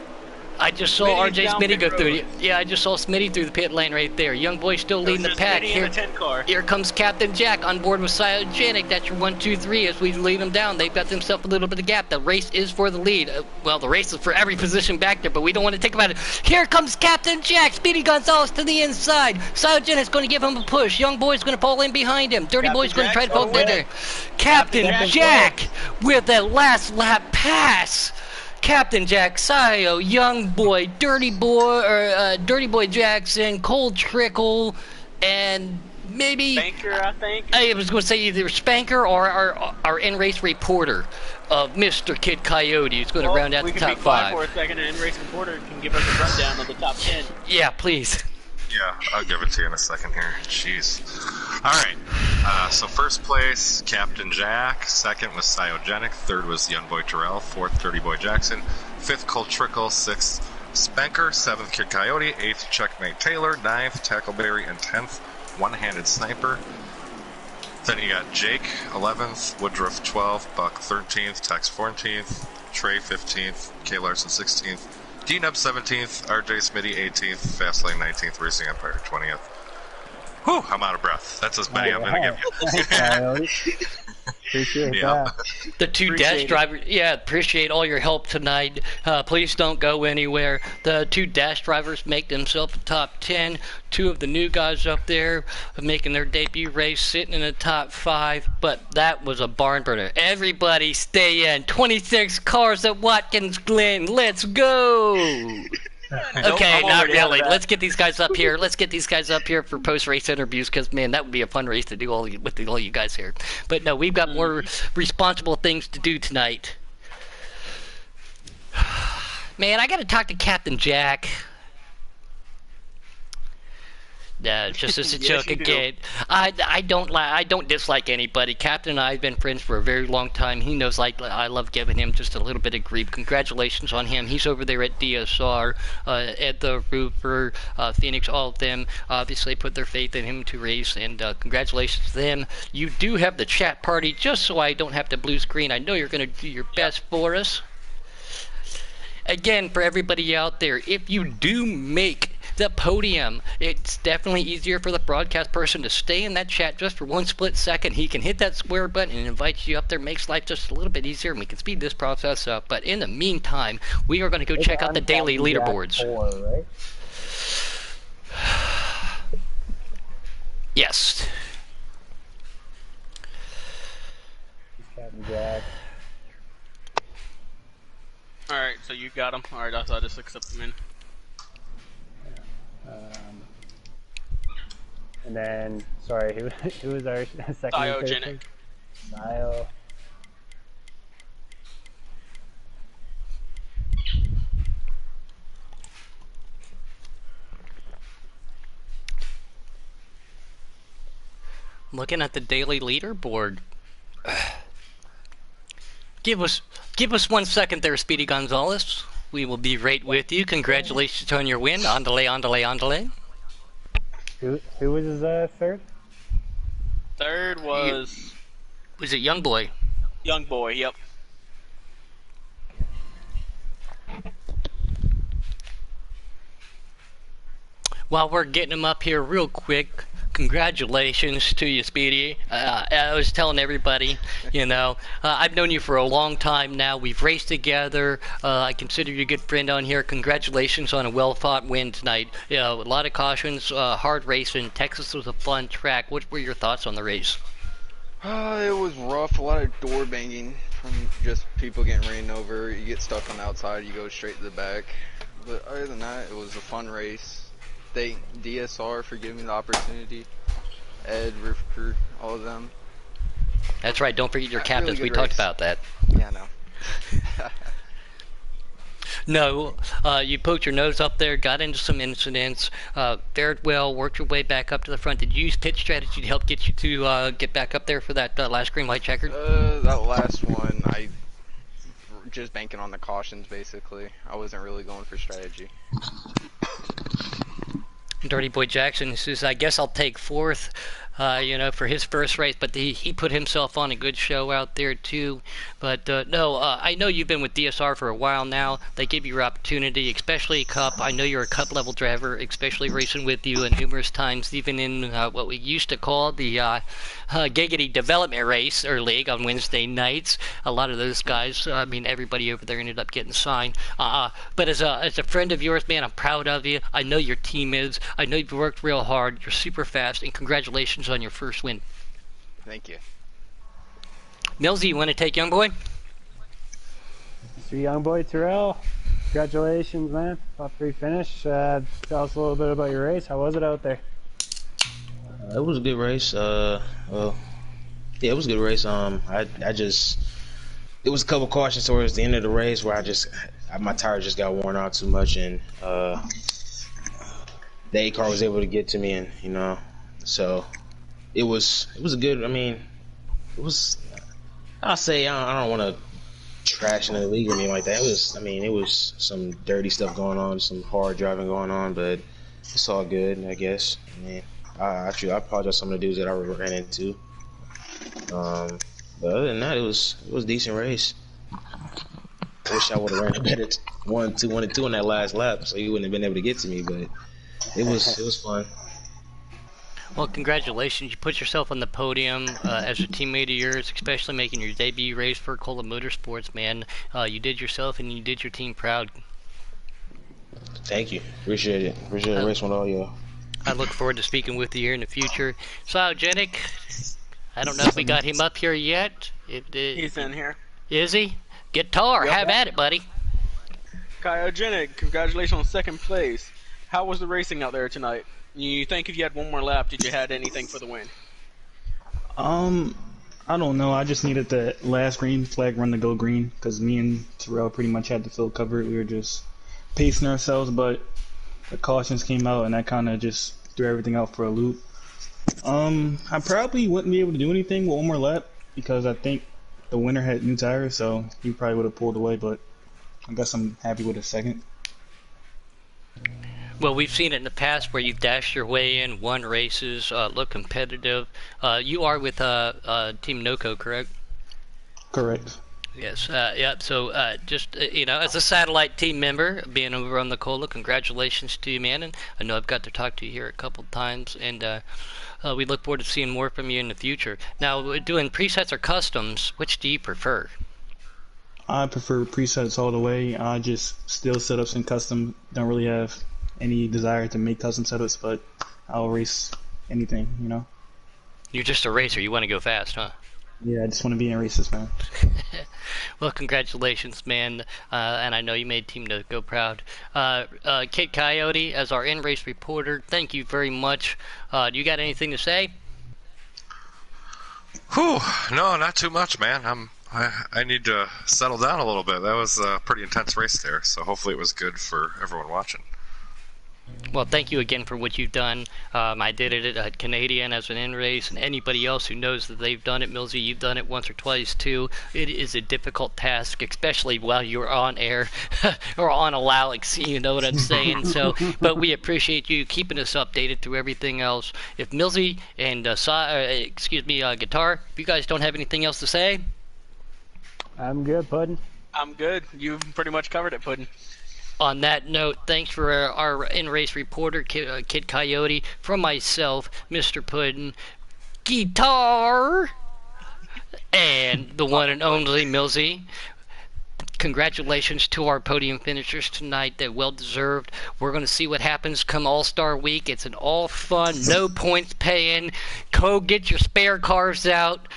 I just saw Smitty's RJ down Smitty pit go through. road. Yeah, I just saw Smitty through the pit lane right there. Young Boy still leading the Just pack. Smitty in Here, a 10 car. here comes Captain Jack on board with Cyogenic. That's your 1, 2, 3 as we lead them down. They've got themselves a little bit of gap. The race is for the lead. Well, the race is for every position back there, but we don't want to think about it. Here comes Captain Jack. Speedy Gonzalez to the inside. Cyogenic's going to give him a push. Young Boy's going to fall in behind him. Dirty Captain Boy's going to try to Jack's fall on the in way. there. Captain Captain Jack with a last lap pass. Captain Jack, Sayo, Young Boy, Dirty Boy Jackson, Cold Trickle, and maybe Banker, I think. I was going to say either Spanker or our in-race reporter of Mr. Kid Coyote, who's going to round out we the can top be quiet 5. for a second, and race reporter can give us a rundown of the top 10. Yeah, please. Yeah, I'll give it to you in a second here. Jeez. Alright, so first place, Captain Jack. Second was Cyogenic. Third was Young Boy Terrell. Fourth, Dirty Boy Jackson. Fifth, Cold Trickle. Sixth, Spanker. Seventh, Kid Coyote. Eighth, Checkmate Taylor. Ninth, Tackleberry. And 10th, One-Handed Sniper. Then you got Jake, 11th, Woodruff, 12th, Buck, 13th, Tex, 14th, Trey, 15th, K. Larson, 16th, D-Nub, 17th, RJ Smitty, 18th, Fastlane, 19th, Racing Empire, 20th. Whew, I'm out of breath. That's as many I'm going to give you. Thanks, Coyote. Appreciate Yeah. that. The 2 Appreciate dash it. drivers, yeah, appreciate all your help tonight. Please don't go anywhere. The 2 dash drivers make themselves a top 10. 2 of the new guys up there making their debut race, sitting in the top 5. But that was a barn burner. Everybody stay in. 26 cars at Watkins Glen. Let's go! Okay, I'm not already out of really. that. Let's get these guys up here. Let's get these guys up here for post-race interviews because, man, that would be a fun race to do with all you guys here. But no, we've got more responsible things to do tonight. Man, I got to talk to Captain Jack. Just as a Yes, joke you do. again. I don't dislike anybody. Captain and I have been friends for a very long time. He knows I love giving him just a little bit of grief. Congratulations on him. He's over there at DSR, at the Roofer, Phoenix. All of them obviously put their faith in him to race, and congratulations to them. You do have the chat party, just so I don't have to blue screen. I know you're going to do your best for us. Again, for everybody out there, if you do make the podium, it's definitely easier for the broadcast person to stay in that chat just for 1 split second. He can hit that square button and invite you up there, makes life just a little bit easier, and we can speed this process up. But in the meantime, we are going to go check out the daily Captain Jack leaderboards. 4, right? Yes. Captain Jack. Alright, so you got them. Alright, I'll just accept them in. And then, sorry, who was our second? Cyogenic. Sio. Looking at the daily leaderboard. Give us 1 second there, Speedy Gonzalez. We will be right with you. Congratulations on your win. Andale, andale, andale. Who was his third? Third was Was it Young Boy? Young Boy. Yep. While we're getting him up here real quick, congratulations to you, Speedy. I was telling everybody, I've known you for a long time now. We've raced together. I consider you a good friend on here. Congratulations on a well-fought win tonight. A lot of cautions, hard racing. Texas was a fun track. What were your thoughts on the race? It was rough. A lot of door banging from just people getting ran over. You get stuck on the outside, you go straight to the back. But other than that, it was a fun race. Thank DSR for giving me the opportunity. Ed, Rifker, all of them. That's right. Don't forget your captains. Really we talked race. about that. Yeah, I know. No, you poked your nose up there, got into some incidents, fared well, worked your way back up to the front. Did you use pit strategy to help get you to get back up there for that last green white checkered? That last one, I just banking on the cautions basically. I wasn't really going for strategy. Dirty Boy Jackson says, I guess I'll take fourth, for his first race, but he put himself on a good show out there too. But no, I know you've been with DSR for a while now. They give you your opportunity, especially Cup. I know you're a Cup level driver, especially racing with you numerous times, even in what we used to call the Giggity Development Race or League on Wednesday nights. A lot of those guys, everybody over there ended up getting signed. But as a friend of yours, man, I'm proud of you. I know your team is. I know you've worked real hard. You're super fast, and congratulations on your first win. Thank you. Millsy, you want to take Young Boy? Mr. Young Boy Terrell, congratulations, man. Top 3 finish. Tell us a little bit about your race. How was it out there? It was a good race. It was a good race. It was a couple cautions towards the end of the race where my tire just got worn out too much, and the A car was able to get to me, and so it was a good. It was. I'll say I don't want to trash in the league or anything like that. It was some dirty stuff going on, some hard driving going on, but it's all good, I guess. I apologize to some of the dudes that I ran into. But other than that, it was a decent race. I wish I would have ran a better 1, 2 on that last lap, so you wouldn't have been able to get to me. But it was fun. Well, congratulations. You put yourself on the podium as a teammate of yours, especially making your debut race for Cola Motorsports, man. You did yourself and you did your team proud. Thank you. Appreciate it. Appreciate the race with all y'all. I look forward to speaking with you here in the future. Cyogenic, I don't know if we got him up here yet. He's in here. Is he? Guitar, Yep. have at it, buddy. Cryogenic, congratulations on second place. How was the racing out there tonight? You think if you had one more lap, did you had anything for the win? I don't know. I just needed the last green flag run to go green because me and Terrell pretty much had the field covered. We were just pacing ourselves, but the cautions came out and that kind of just threw everything out for a loop. I probably wouldn't be able to do anything with one more lap because I think the winner had new tires, so he probably would have pulled away, but I guess I'm happy with a second. Well, we've seen it in the past where you've dashed your way in, won races, look competitive. You are with Team NOCO, correct? Correct. Yes. Yeah. So, as a satellite team member, being over on the Cola, congratulations to you, man. And I know I've got to talk to you here a couple times, and we look forward to seeing more from you in the future. Now, doing presets or customs, which do you prefer? I prefer presets all the way. I just still setups and custom. Don't really have any desire to make custom setups, but I'll race anything, You're just a racer. You want to go fast, huh? Yeah, I just want to be in races, man. Well, congratulations, man. And I know you made Team NOCO proud. Kid Coyote, as our in-race reporter, thank you very much. Do you got anything to say? Whew, no, not too much, man. I need to settle down a little bit. That was a pretty intense race there, so hopefully it was good for everyone watching. Well, thank you again for what you've done. I did it at Canadian as an in-race, and anybody else who knows that they've done it, Millsy, you've done it once or twice too. It is a difficult task, especially while you're on air or on a Alex, you know what I'm saying? So, but we appreciate you keeping us updated through everything else. If Millsy and Guitar, if you guys don't have anything else to say, I'm good, Puddin'. I'm good. You've pretty much covered it, Puddin'. on that note, thanks for our in-race reporter, Kid Coyote, from myself, Mr. Puddin', Guitar, and the one and only Millsy. Congratulations to our podium finishers tonight. They're well deserved. We're going to see what happens come All-Star Week. It's an all fun, no points paying. Go get your spare cars out,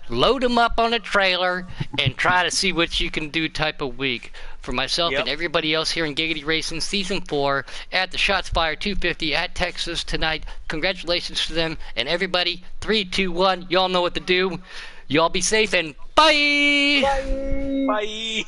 load them up on a trailer, and try to see what you can do type of week. For myself and everybody else here in Giggity Racing Season 4 at the Shots Fired 250 at Texas tonight, congratulations to them. And everybody, 3, 2, 1, y'all know what to do. Y'all be safe and bye! Bye! Bye!